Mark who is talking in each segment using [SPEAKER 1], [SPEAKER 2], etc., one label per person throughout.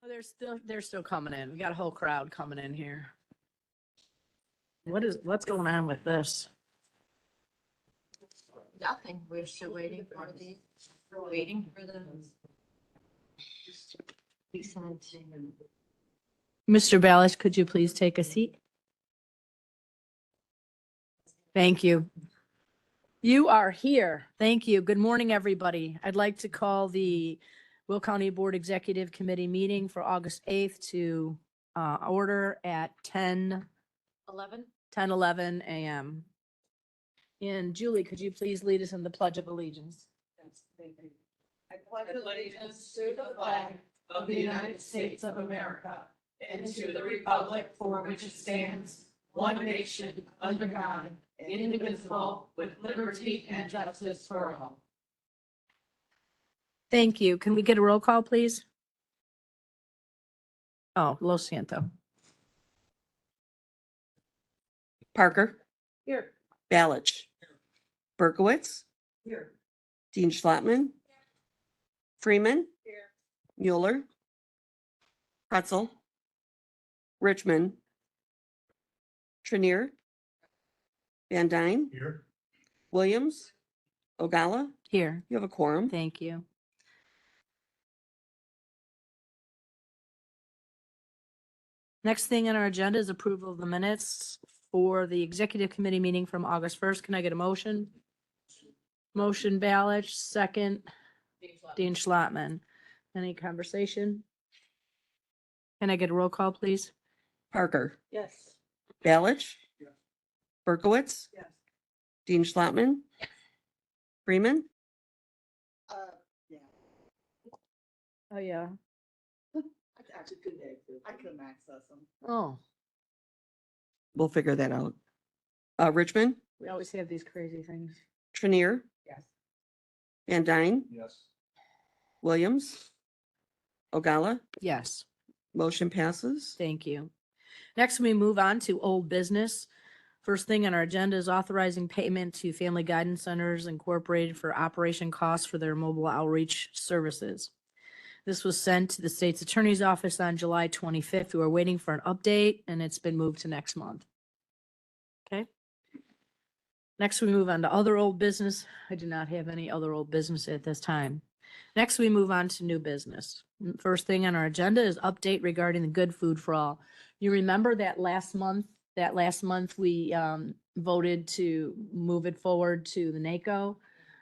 [SPEAKER 1] Oh, they're still coming in. We got a whole crowd coming in here. What's going on with this?
[SPEAKER 2] Nothing. We're still waiting for the. Be sent.
[SPEAKER 1] Mr. Ballas, could you please take a seat? Thank you. You are here. Thank you. Good morning, everybody. I'd like to call the Will County Board Executive Committee meeting for August 8th to order at 10:11 a.m. And Julie, could you please lead us in the Pledge of Allegiance?
[SPEAKER 3] Yes, thank you. I pledge allegiance to the flag of the United States of America and to the republic for which it stands, one nation, under God, indivisible, with liberty and justice for all.
[SPEAKER 1] Thank you. Can we get a roll call, please? Oh, Los Santo.
[SPEAKER 4] Parker,
[SPEAKER 3] Here.
[SPEAKER 4] Balich, Berkowitz,
[SPEAKER 3] Here.
[SPEAKER 4] Dean Schlattman, Freeman,
[SPEAKER 3] Here.
[SPEAKER 4] Mueller, Pretzel, Richmond, Trinier, Van Dyne,
[SPEAKER 5] Here.
[SPEAKER 4] Williams, Ogalla.
[SPEAKER 1] Here.
[SPEAKER 4] You have a quorum.
[SPEAKER 1] Thank you. Next thing on our agenda is approval of the minutes for the executive committee meeting from August 1st. Can I get a motion? Motion Ballich, second Dean Schlattman. Any conversation? Can I get a roll call, please?
[SPEAKER 4] Parker,
[SPEAKER 3] Yes.
[SPEAKER 4] Balich,
[SPEAKER 5] Yes.
[SPEAKER 4] Berkowitz,
[SPEAKER 3] Yes.
[SPEAKER 4] Dean Schlattman, Freeman,
[SPEAKER 3] Yeah.
[SPEAKER 1] Oh, yeah.
[SPEAKER 3] Actually, good day. I couldn't access them.
[SPEAKER 1] Oh,
[SPEAKER 4] we'll figure that out. Richmond,
[SPEAKER 1] we always have these crazy things.
[SPEAKER 4] Trinier,
[SPEAKER 3] Yes.
[SPEAKER 4] Van Dyne,
[SPEAKER 5] Yes.
[SPEAKER 4] Williams, Ogalla.
[SPEAKER 1] Yes.
[SPEAKER 4] Motion passes.
[SPEAKER 1] Thank you. Next, we move on to old business. First thing on our agenda is authorizing payment to Family Guidance Centers Incorporated for operation costs for their mobile outreach services. This was sent to the state's attorney's office on July 25th. We were waiting for an update and it's been moved to next month. Okay. Next, we move on to other old business. I do not have any other old business at this time. Next, we move on to new business. First thing on our agenda is update regarding the Good Food for All. You remember that last month we voted to move it forward to the NACO.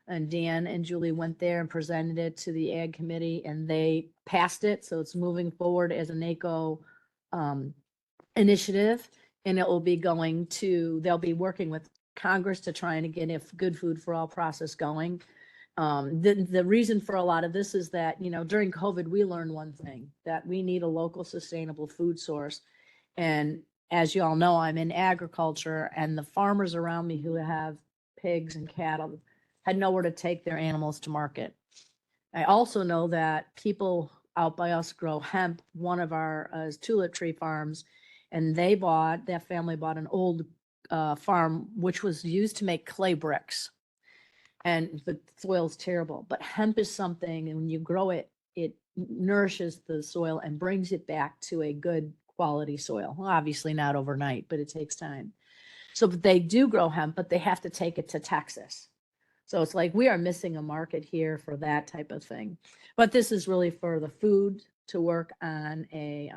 [SPEAKER 1] And Dan and Julie went there and presented it to the Ag Committee and they passed it. So it's moving forward as a NACO initiative. And it will be they'll be working with Congress to try and get a Good Food for All process going. The reason for a lot of this is that, during COVID, we learned one thing, that we need a local sustainable food source. And as you all know, I'm in agriculture and the farmers around me who have pigs and cattle had nowhere to take their animals to market. I also know that people out by us grow hemp. One of our is Tulip Tree Farms, and that family bought an old farm which was used to make clay bricks. And the soil's terrible, but hemp is something, and when you grow it, it nourishes the soil and brings it back to a good quality soil. Well, obviously not overnight, but it takes time. So they do grow hemp, but they have to take it to Texas. So it's like we are missing a market here for that type of thing. But this is really for the food to work on a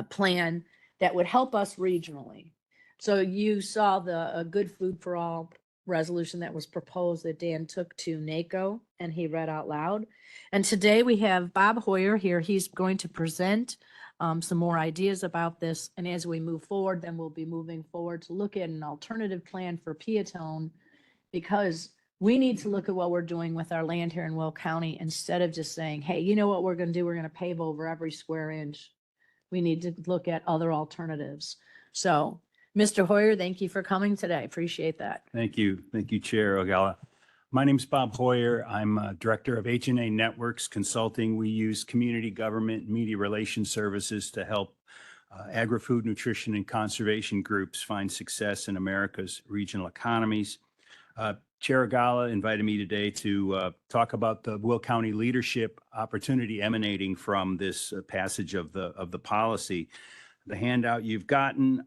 [SPEAKER 1] plan that would help us regionally. So you saw the Good Food for All resolution that was proposed that Dan took to NACO and he read out loud. And today we have Bob Hoyer here. He's going to present some more ideas about this. And as we move forward, then we'll be moving forward to look at an alternative plan for Peatone, because we need to look at what we're doing with our land here in Will County instead of just saying, hey, you know what we're going to do? We're going to pave over every square inch. We need to look at other alternatives. So Mr. Hoyer, thank you for coming today. Appreciate that.
[SPEAKER 5] Thank you. Thank you, Chair Ogalla. My name's Bob Hoyer. I'm Director of H&A Networks Consulting. We use community government and media relations services to help agri-food, nutrition, and conservation groups find success in America's regional economies. Chair Agala invited me today to talk about the Will County leadership opportunity emanating from this passage of the policy. The handout you've gotten,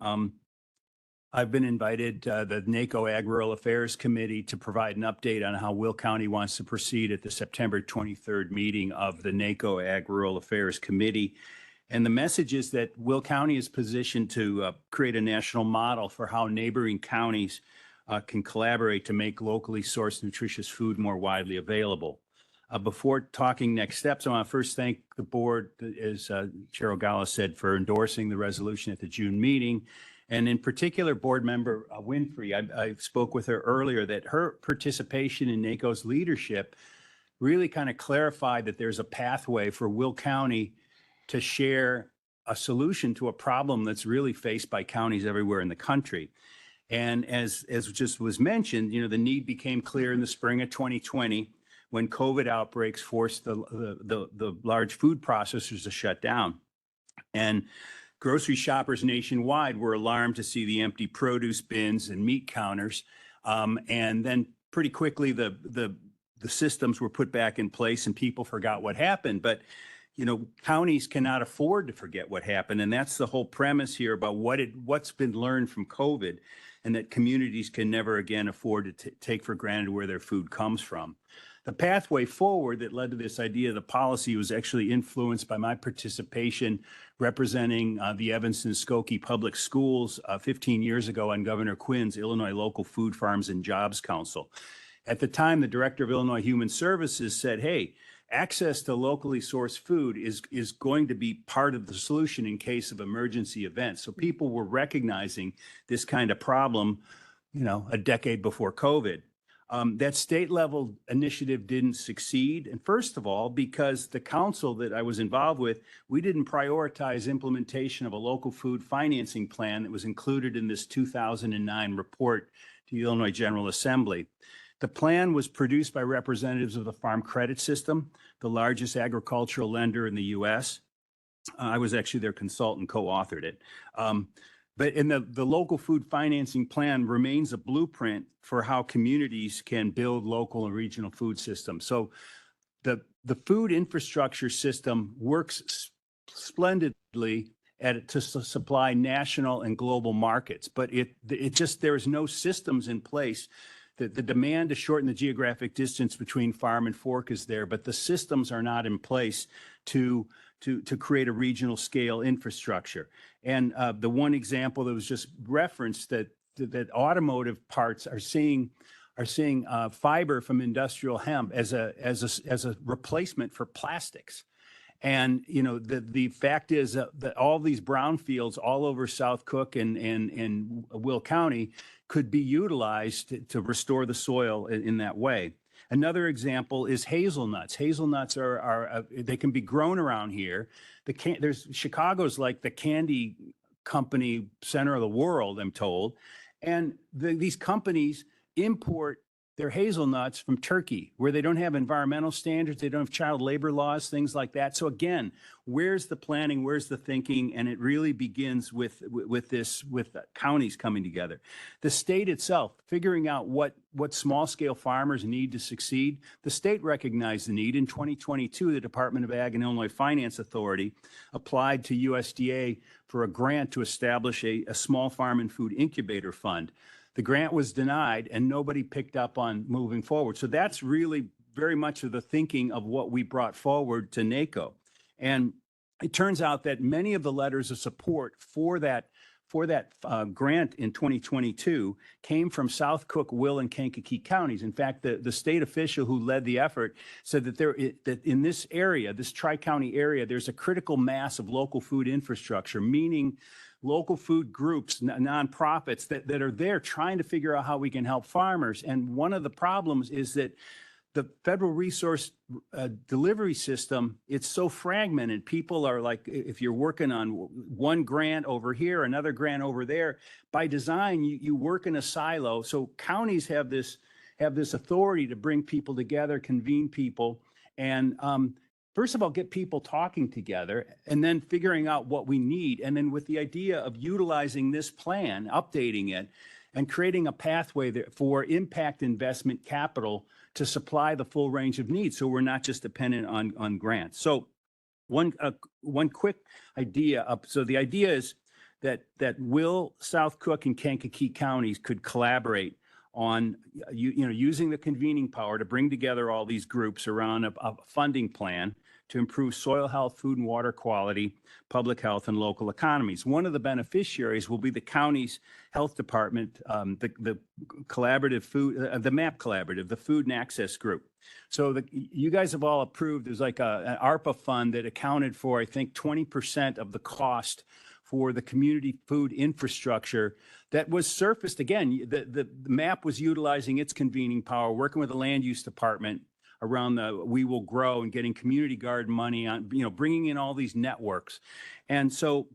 [SPEAKER 5] I've been invited, the NACO Ag Rural Affairs Committee, to provide an update on how Will County wants to proceed at the September 23rd meeting of the NACO Ag Rural Affairs Committee. And the message is that Will County is positioned to create a national model for how neighboring counties can collaborate to make locally sourced nutritious food more widely available. Before talking next steps, I want to first thank the board, as Chair Ogala said, for endorsing the resolution at the June meeting. And in particular, board member Winfrey, I spoke with her earlier that her participation in NACO's leadership really kind of clarified that there's a pathway for Will County to share a solution to a problem that's really faced by counties everywhere in the country. And as just was mentioned, you know, the need became clear in the spring of 2020 when COVID outbreaks forced the large food processors to shut down. And grocery shoppers nationwide were alarmed to see the empty produce bins and meat counters. And then pretty quickly, the systems were put back in place and people forgot what happened. But, you know, counties cannot afford to forget what happened. And that's the whole premise here about what's been learned from COVID, and that communities can never again afford to take for granted where their food comes from. The pathway forward that led to this idea of the policy was actually influenced by my participation representing the Evanston Skokie Public Schools 15 years ago on Governor Quinn's Illinois Local Food Farms and Jobs Council. At the time, the director of Illinois Human Services said, hey, access to locally sourced food is going to be part of the solution in case of emergency events. So people were recognizing this kind of problem, you know, a decade before COVID. That state level initiative didn't succeed. And first of all, because the council that I was involved with, we didn't prioritize implementation of a local food financing plan that was included in this 2009 report to the Illinois General Assembly. The plan was produced by representatives of the Farm Credit System, the largest agricultural lender in the U.S. I was actually their consultant, co-authored it. But in the local food financing plan remains a blueprint for how communities can build local and regional food systems. So the food infrastructure system works splendidly to supply national and global markets, but there's no systems in place. The demand to shorten the geographic distance between farm and fork is there, but the systems are not in place to create a regional scale infrastructure. And the one example that was just referenced, that automotive parts are seeing fiber from industrial hemp as a replacement for plastics. And, you know, the fact is that all these brownfields all over South Cook and Will County could be utilized to restore the soil in that way. Another example is hazelnuts. Hazelnuts they can be grown around here. Chicago's like the candy company center of the world, I'm told. And these companies import their hazelnuts from Turkey, where they don't have environmental standards, they don't have child labor laws, things like that. So again, where's the planning, where's the thinking? And it really begins with counties coming together. The state itself, figuring out what small scale farmers need to succeed. The state recognized the need. In 2022, the Department of Ag and Illinois Finance Authority applied to USDA for a grant to establish a small farm and food incubator fund. The grant was denied and nobody picked up on moving forward. So that's really very much of the thinking of what we brought forward to NACO. And it turns out that many of the letters of support for that grant in 2022 came from South Cook, Will, and Kankakee counties. In fact, the state official who led the effort said that in this area, this tri-county area, there's a critical mass of local food infrastructure, meaning local food groups, nonprofits that are there trying to figure out how we can help farmers. And one of the problems is that the federal resource delivery system, it's so fragmented. People are like, if you're working on one grant over here, another grant over there, by design, you work in a silo. So counties have this authority to bring people together, convene people, and first of all, get people talking together and then figuring out what we need. And then with the idea of utilizing this plan, updating it, and creating a pathway there for impact investment capital to supply the full range of needs. So we're not just dependent on grants. So one quick idea. So the idea is that Will, South Cook, and Kankakee counties could collaborate on using the convening power to bring together all these groups around a funding plan to improve soil health, food and water quality, public health, and local economies. One of the beneficiaries will be the county's health department, the collaborative food, the MAP collaborative, the food and access group. So you guys have all approved, there's like an ARPA fund that accounted for, I think, 20% of the cost for the community food infrastructure that was surfaced. Again, the MAP was utilizing its convening power, working with the land use department around the We Will Grow and getting community garden money on, bringing in all these networks. And so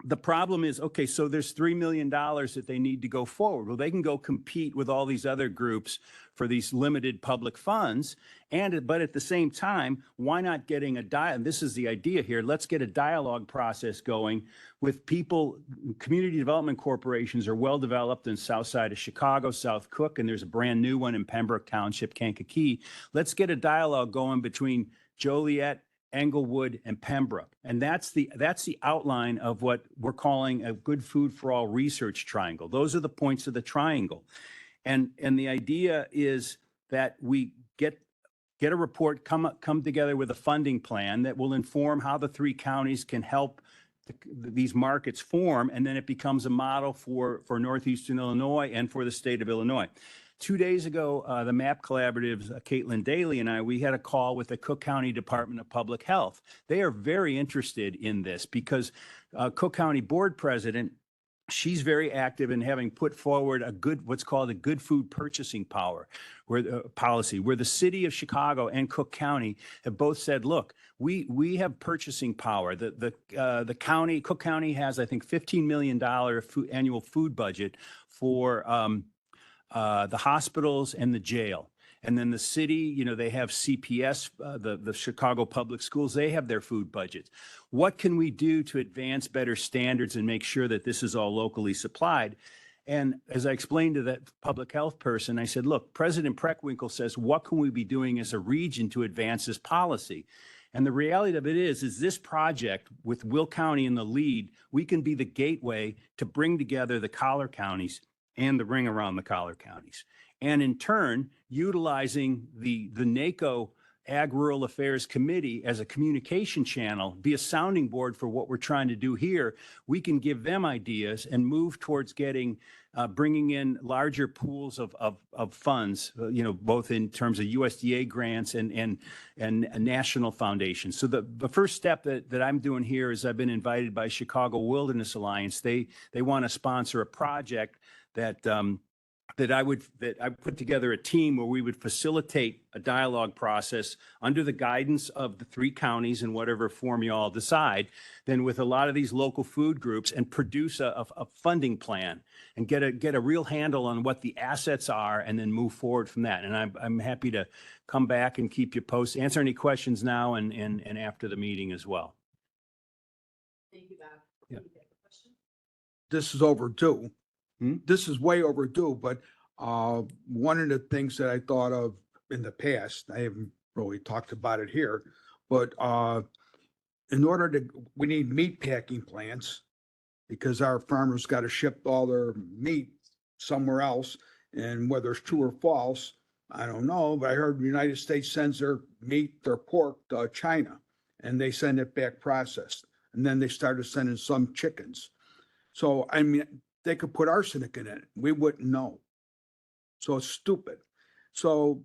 [SPEAKER 5] the problem is, okay, so there's $3 million that they need to go forward. Well, they can go compete with all these other groups for these limited public funds. But at the same time, why not getting and this is the idea here, let's get a dialogue process going with people. Community development corporations are well developed in south side of Chicago, South Cook, and there's a brand new one in Pembroke Township, Kankakee. Let's get a dialogue going between Joliet, Englewood, and Pembroke. And that's the outline of what we're calling a good food for all research triangle. Those are the points of the triangle. And the idea is that we get a report, come together with a funding plan that will inform how the three counties can help these markets form, and then it becomes a model for Northeastern Illinois and for the state of Illinois. 2 days ago, the MAP Collaborative's Caitlin Daly and we had a call with the Cook County Department of Public Health. They are very interested in this because Cook County Board President, she's very active in having put forward what's called a good food purchasing policy, where the city of Chicago and Cook County have both said, look, we have purchasing power. The county, Cook County has, I think, $15 million annual food budget for the hospitals and the jail. And then the city, they have CPS, the Chicago Public Schools, they have their food budgets. What can we do to advance better standards and make sure that this is all locally supplied? And as I explained to that public health person, I said, look, President Preckwinkle says, what can we be doing as a region to advance this policy? And the reality of it is this project with Will County in the lead, we can be the gateway to bring together the collar counties and the ring around the collar counties. And in turn, utilizing the NACO Ag Rural Affairs Committee as a communication channel, be a sounding board for what we're trying to do here, we can give them ideas and move towards bringing in larger pools of funds, both in terms of USDA grants and national foundations. So the first step that I'm doing here is I've been invited by Chicago Wilderness Alliance. They want to sponsor a project that I put together a team where we would facilitate a dialogue process under the guidance of the three counties in whatever form you all decide, then with a lot of these local food groups, and produce a funding plan and get a real handle on what the assets are, and then move forward from that. And I'm happy to come back and keep you posted, answer any questions now and after the meeting as well.
[SPEAKER 2] Thank you, Bob.
[SPEAKER 5] Yeah.
[SPEAKER 6] This is overdue.
[SPEAKER 5] Hmm?
[SPEAKER 6] This is way overdue, but one of the things that I thought of in the past, I haven't really talked about it here, but we need meat packing plants because our farmers got to ship all their meat somewhere else. And whether it's true or false, I don't know, but I heard the United States sends their meat, their pork to China, and they send it back processed. And then they started sending some chickens. So, I mean, they could put arsenic in it. We wouldn't know. So it's stupid. So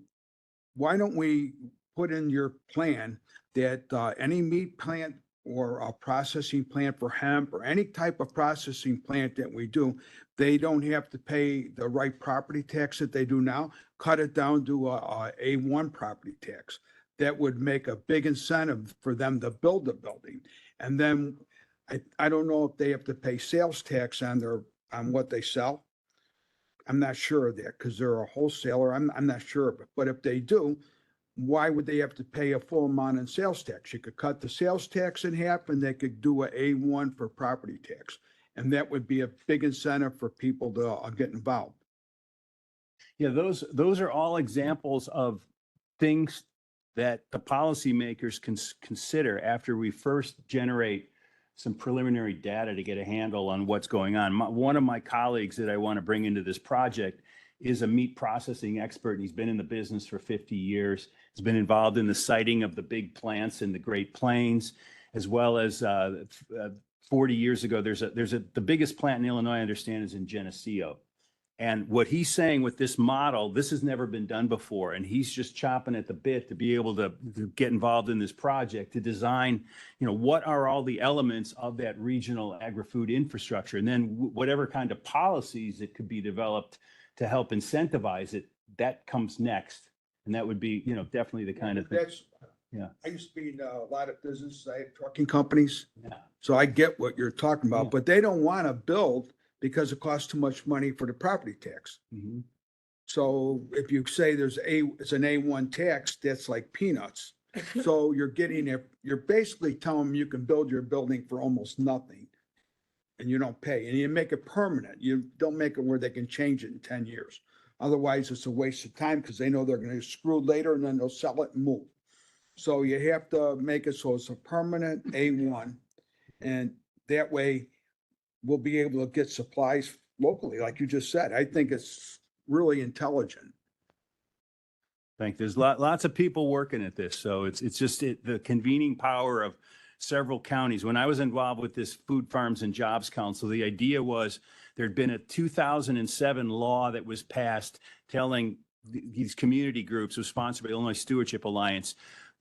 [SPEAKER 6] why don't we put in your plan that any meat plant or a processing plant for hemp or any type of processing plant that we do, they don't have to pay the right property tax that they do now, cut it down to a A1 property tax. That would make a big incentive for them to build the building. And then I don't know if they have to pay sales tax on what they sell. I'm not sure of that because they're a wholesaler. I'm not sure of it. But if they do, why would they have to pay a full amount in sales tax? You could cut the sales tax in half and they could do a A1 for property tax. And that would be a big incentive for people to get involved.
[SPEAKER 5] Yeah, those are all examples of things that the policymakers can consider after we first generate some preliminary data to get a handle on what's going on. One of my colleagues that I want to bring into this project is a meat processing expert, and he's been in the business for 50 years. He's been involved in the siting of the big plants in the Great Plains, as well as 40 years ago, the biggest plant in Illinois, I understand, is in Geneseo. And what he's saying with this model, this has never been done before. And he's just chomping at the bit to be able to get involved in this project, to design, what are all the elements of that regional agri-food infrastructure? And then whatever kind of policies that could be developed to help incentivize it, that comes next. And that would be, definitely the kind of thing. Yeah.
[SPEAKER 6] I used to be in a lot of business. I have trucking companies.
[SPEAKER 5] Yeah.
[SPEAKER 6] So I get what you're talking about,
[SPEAKER 5] Yeah.
[SPEAKER 6] but they don't want to build because it costs too much money for the property tax.
[SPEAKER 5] Mhm.
[SPEAKER 6] So if you say it's an A1 tax, that's like peanuts. So you're basically telling them you can build your building for almost nothing and you don't pay, and you make it permanent. You don't make it where they can change it in 10 years. Otherwise, it's a waste of time because they know they're going to get screwed later and then they'll sell it and move. So you have to make it so it's a permanent A1, and that way we'll be able to get supplies locally, like you just said. I think it's really intelligent.
[SPEAKER 5] There's lots of people working at this. So it's just the convening power of several counties. When I was involved with this Food Farms and Jobs Council, the idea was there'd been a 2007 law that was passed telling these community groups, was sponsored by Illinois Stewardship Alliance,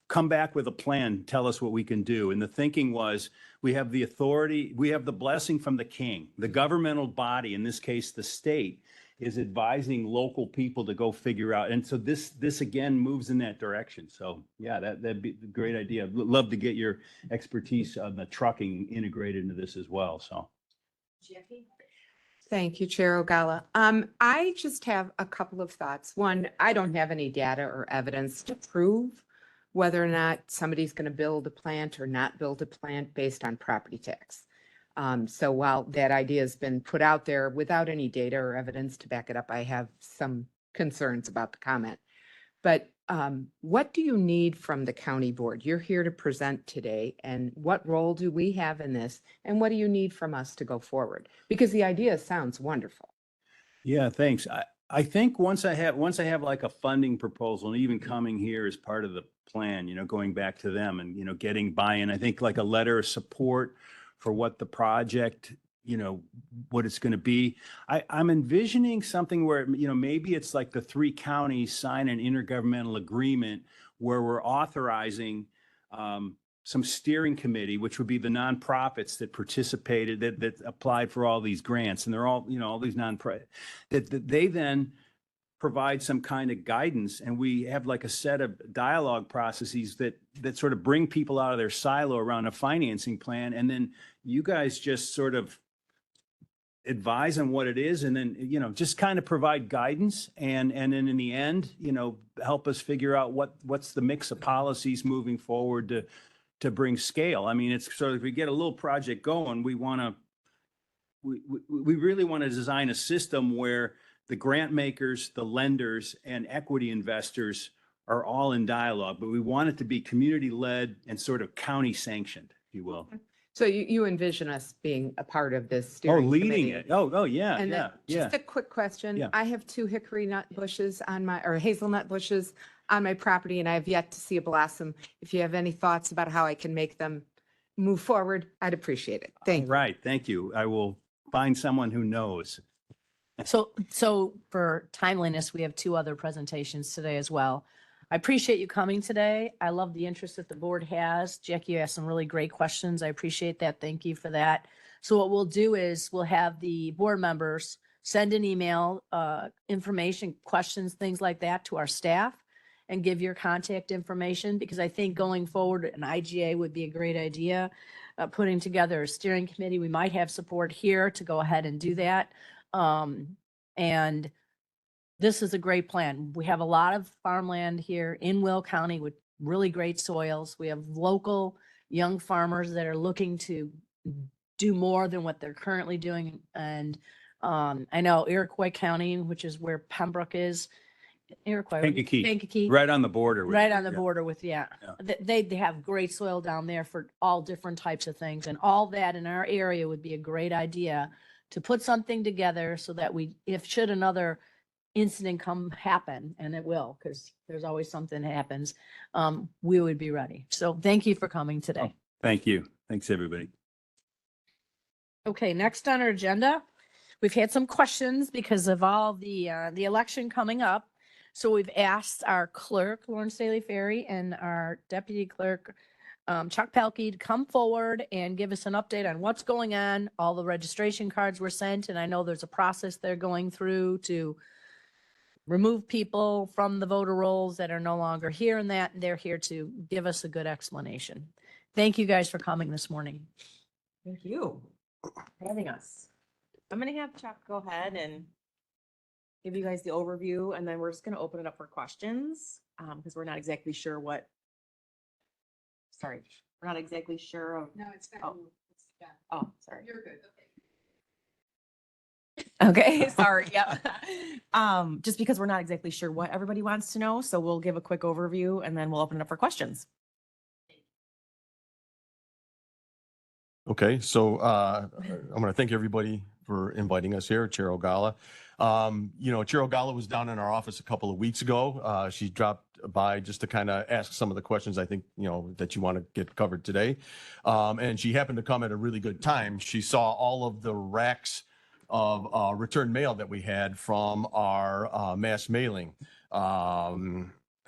[SPEAKER 5] come back with a plan, tell us what we can do. And the thinking was, we have the authority, we have the blessing from the king. The governmental body, in this case, the state, is advising local people to go figure out. And so this again moves in that direction. So yeah, that'd be a great idea. I'd love to get your expertise on the trucking integrated into this as well. So.
[SPEAKER 2] Jackie?
[SPEAKER 7] Thank you, Chair Ogala. I just have a couple of thoughts. One, I don't have any data or evidence to prove whether or not somebody's going to build a plant or not build a plant based on property tax. So while that idea has been put out there without any data or evidence to back it up, I have some concerns about the comment. But what do you need from the county board? You're here to present today, and what role do we have in this? And what do you need from us to go forward? Because the idea sounds wonderful.
[SPEAKER 5] Yeah, thanks. I think once I have like a funding proposal, and even coming here as part of the plan, going back to them and, getting buy-in, I think like a letter of support for what the project, what it's going to be. I'm envisioning something where, maybe it's like the three counties sign an intergovernmental agreement where we're authorizing some steering committee, which would be the nonprofits that participated, that applied for all these grants. And they're all, all these nonprofit, that they then provide some kind of guidance, and we have like a set of dialogue processes that sort of bring people out of their silo around a financing plan. And then you guys just sort of advise on what it is, and then, just kind of provide guidance. And then in the end, help us figure out what's the mix of policies moving forward to bring scale. I mean, it's sort of, if we get a little project going, we really want to design a system where the grant makers, the lenders, and equity investors are all in dialogue, but we want it to be community-led and sort of county sanctioned, if you will.
[SPEAKER 7] So you envision us being a part of this
[SPEAKER 5] Oh,
[SPEAKER 7] steering
[SPEAKER 5] leading
[SPEAKER 7] committee?
[SPEAKER 5] it. Oh, yeah,
[SPEAKER 7] And
[SPEAKER 5] yeah,
[SPEAKER 7] then
[SPEAKER 5] yeah.
[SPEAKER 7] just a quick question.
[SPEAKER 5] Yeah.
[SPEAKER 7] I have 2 hickory nut bushes or hazelnut bushes on my property, and I have yet to see a blossom. If you have any thoughts about how I can make them move forward, I'd appreciate it. Thank you.
[SPEAKER 5] Right, thank you. I will find someone who knows.
[SPEAKER 1] So for timeliness, we have 2 other presentations today as well. I appreciate you coming today. I love the interest that the board has. Jackie, you asked some really great questions. I appreciate that. Thank you for that. So what we'll do is we'll have the board members send an email, information, questions, things like that to our staff, and give your contact information, because I think going forward, an IGA would be a great idea. Putting together a steering committee, we might have support here to go ahead and do that. And this is a great plan. We have a lot of farmland here in Will County with really great soils. We have local young farmers that are looking to do more than what they're currently doing. And I know Iroquois County, which is where Pembroke is, Iroquois.
[SPEAKER 5] Kankakee.
[SPEAKER 1] Kankakee.
[SPEAKER 5] Right on the border. with-
[SPEAKER 1] Right on the
[SPEAKER 5] yeah.
[SPEAKER 1] border with, yeah.
[SPEAKER 5] Yeah.
[SPEAKER 1] They have great soil down there for all different types of things, and all that in our area would be a great idea to put something together so that we, if should another incident happen, and it will, because there's always something happens, we would be ready. So thank you for coming today.
[SPEAKER 5] Thank you. Thanks, everybody.
[SPEAKER 1] Okay, next on our agenda, we've had some questions because of all the election coming up. So we've asked our clerk, Lauren Staley Ferry, and our deputy clerk, Chuck Pelkey, to come forward and give us an update on what's going on. All the registration cards were sent, and I know there's a process they're going through to remove people from the voter rolls that are no longer here, and that they're here to give us a good explanation. Thank you guys for coming this morning.
[SPEAKER 2] Thank you for having us. I'm gonna have Chuck go ahead and give you guys the overview, and then we're just gonna open it up for questions, because we're not exactly sure what. Sorry, we're not exactly sure of,
[SPEAKER 3] No, it's
[SPEAKER 2] Oh.
[SPEAKER 3] done.
[SPEAKER 2] oh, sorry.
[SPEAKER 3] You're good. Okay.
[SPEAKER 2] Okay, sorry, yeah. Just because we're not exactly sure what everybody wants to know, so we'll give a quick overview and then we'll open it up for questions.
[SPEAKER 8] Okay, so I'm going to thank everybody for inviting us here, Chair Ogala. Chair Ogala was down in our office a couple of weeks ago. She dropped by just to kind of ask some of the questions I think, that you want to get covered today. And she happened to come at a really good time. She saw all of the racks of return mail that we had from our mass mailing.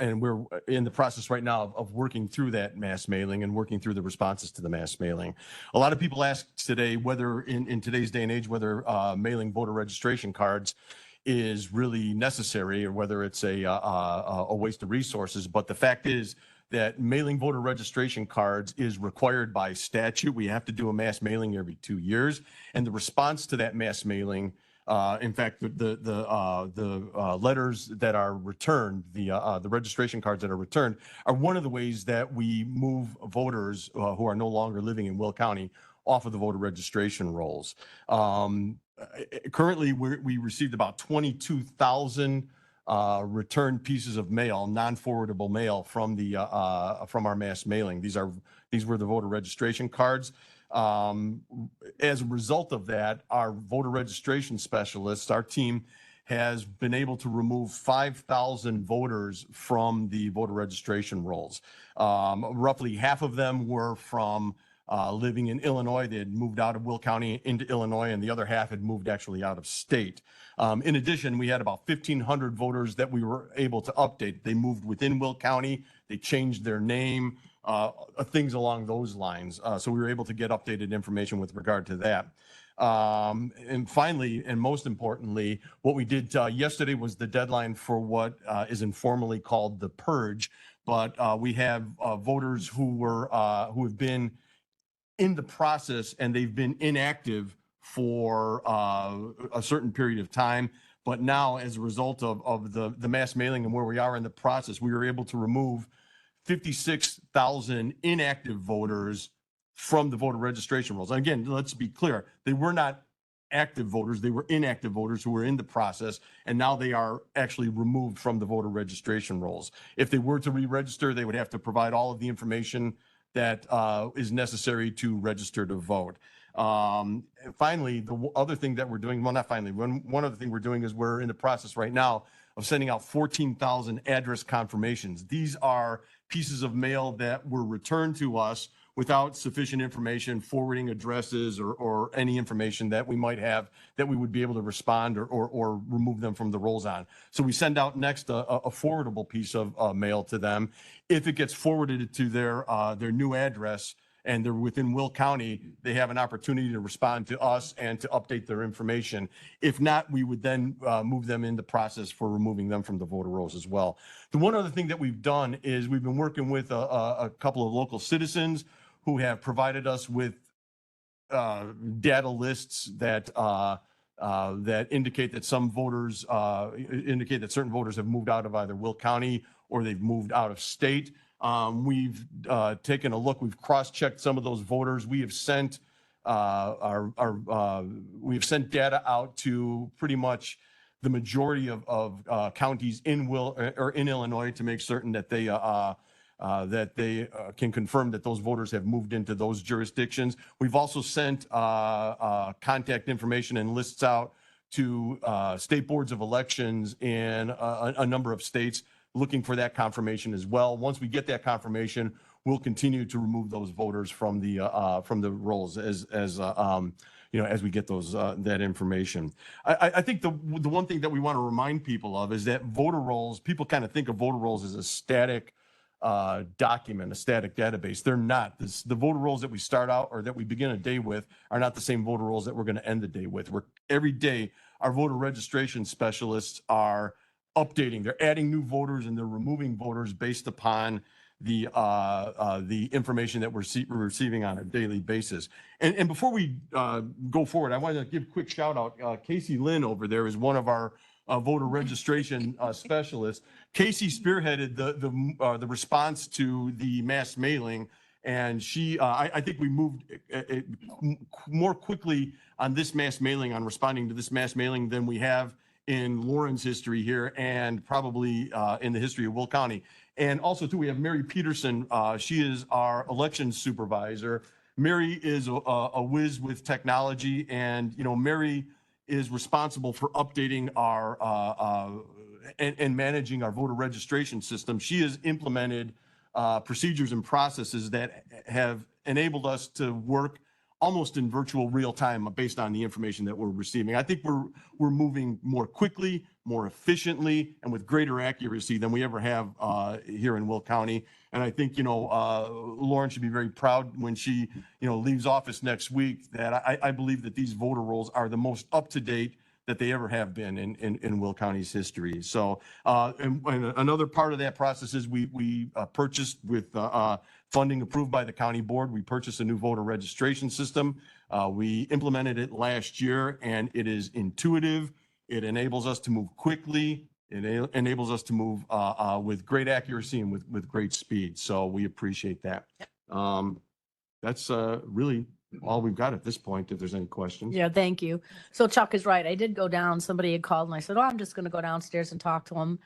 [SPEAKER 8] And we're in the process right now of working through that mass mailing and working through the responses to the mass mailing. A lot of people ask today whether in today's day and age, whether mailing voter registration cards is really necessary or whether it's a waste of resources. But the fact is that mailing voter registration cards is required by statute. We have to do a mass mailing every 2 years. And the response to that mass mailing, in fact, the letters that are returned, the registration cards that are returned, are one of the ways that we move voters who are no longer living in Will County off of the voter registration rolls. Currently, we received about 22,000 returned pieces of mail, non-forwardable mail from our mass mailing. These were the voter registration cards. As a result of that, our voter registration specialists, our team, has been able to remove 5,000 voters from the voter registration rolls. Roughly half of them were from living in Illinois. They had moved out of Will County into Illinois, and the other half had moved actually out of state. In addition, we had about 1,500 voters that we were able to update. They moved within Will County. They changed their name, things along those lines. So we were able to get updated information with regard to that. And finally, and most importantly, what we did yesterday was the deadline for what is informally called the purge. But we have voters who have been in the process and they've been inactive for a certain period of time. But now, as a result of the mass mailing and where we are in the process, we were able to remove 56,000 inactive voters from the voter registration rolls. And again, let's be clear, they were not active voters, they were inactive voters who were in the process, and now they are actually removed from the voter registration rolls. If they were to re-register, they would have to provide all of the information that is necessary to register to vote. Finally, the other thing that we're doing, well, not finally, one other thing we're doing is we're in the process right now of sending out 14,000 address confirmations. These are pieces of mail that were returned to us without sufficient information, forwarding addresses or any information that we might have that we would be able to respond or remove them from the rolls on. So we send out next a forwardable piece of mail to them. If it gets forwarded to their new address and they're within Will County, they have an opportunity to respond to us and to update their information. If not, we would then move them in the process for removing them from the voter rolls as well. The one other thing that we've done is we've been working with a couple of local citizens who have provided us with data lists that indicate that some voters indicate that certain voters have moved out of either Will County or they've moved out of state. We've taken a look. We've cross-checked some of those voters. We have sent we've sent data out to pretty much the majority of counties in Illinois to make certain that they can confirm that those voters have moved into those jurisdictions. We've also sent contact information and lists out to state boards of elections in a number of states, looking for that confirmation as well. Once we get that confirmation, we'll continue to remove those voters from the rolls as we get those that information. I think the one thing that we want to remind people of is that voter rolls, people kind of think of voter rolls as a static document, a static database. They're not. The voter rolls that we start out or that we begin a day with are not the same voter rolls that we're going to end the day with. Every day, our voter registration specialists are updating. They're adding new voters and they're removing voters based upon the information that we're receiving on a daily basis. And before we go forward, I want to give a quick shout out. Casey Lynn over there is one of our voter registration specialists. Casey spearheaded the response to the mass mailing, and I think we moved more quickly on this mass mailing, on responding to this mass mailing than we have in Lauren's history here, and probably in the history of Will County. And also too, we have Mary Peterson. She is our elections supervisor. Mary is a whiz with technology, and Mary is responsible for updating our and managing our voter registration system. She has implemented procedures and processes that have enabled us to work almost in virtual real time based on the information that we're receiving. I think we're moving more quickly, more efficiently, and with greater accuracy than we ever have here in Will County. And I think, Lauren should be very proud when she, leaves office next week, that I believe that these voter rolls are the most up-to-date that they ever have been in Will County's history. So, and another part of that process is we purchased with funding approved by the county board. We purchased a new voter registration system. We implemented it last year, and it is intuitive. It enables us to move quickly. It enables us to move with great accuracy and with great speed. So we appreciate that. That's really all we've got at this point, if there's any questions.
[SPEAKER 1] Yeah, thank you. So Chuck is right. I did go down. Somebody had called and I said, oh, I'm just going to go downstairs and talk to him.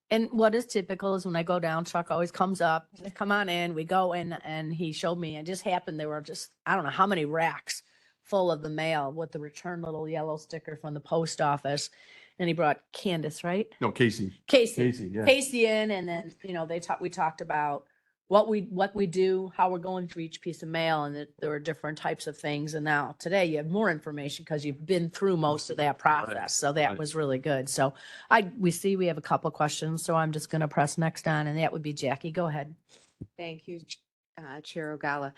[SPEAKER 1] And what is typical is when I go down, Chuck always comes up, come on in, we go in, and he showed me, it just happened, there were just, I don't know how many racks full of the mail with the return little yellow sticker from the post office. And he brought Candace, right?
[SPEAKER 8] No, Casey.
[SPEAKER 1] Casey
[SPEAKER 8] Yeah.
[SPEAKER 1] in, and then, we talked about what we do, how we're going through each piece of mail, and that there are different types of things. And now today you have more information because you've been through most of that process. So that
[SPEAKER 8] Right.
[SPEAKER 1] was really good. So we have a couple of questions, so I'm just going to press next on, and that would be Jackie. Go ahead.
[SPEAKER 7] Thank you, Chair Ogala.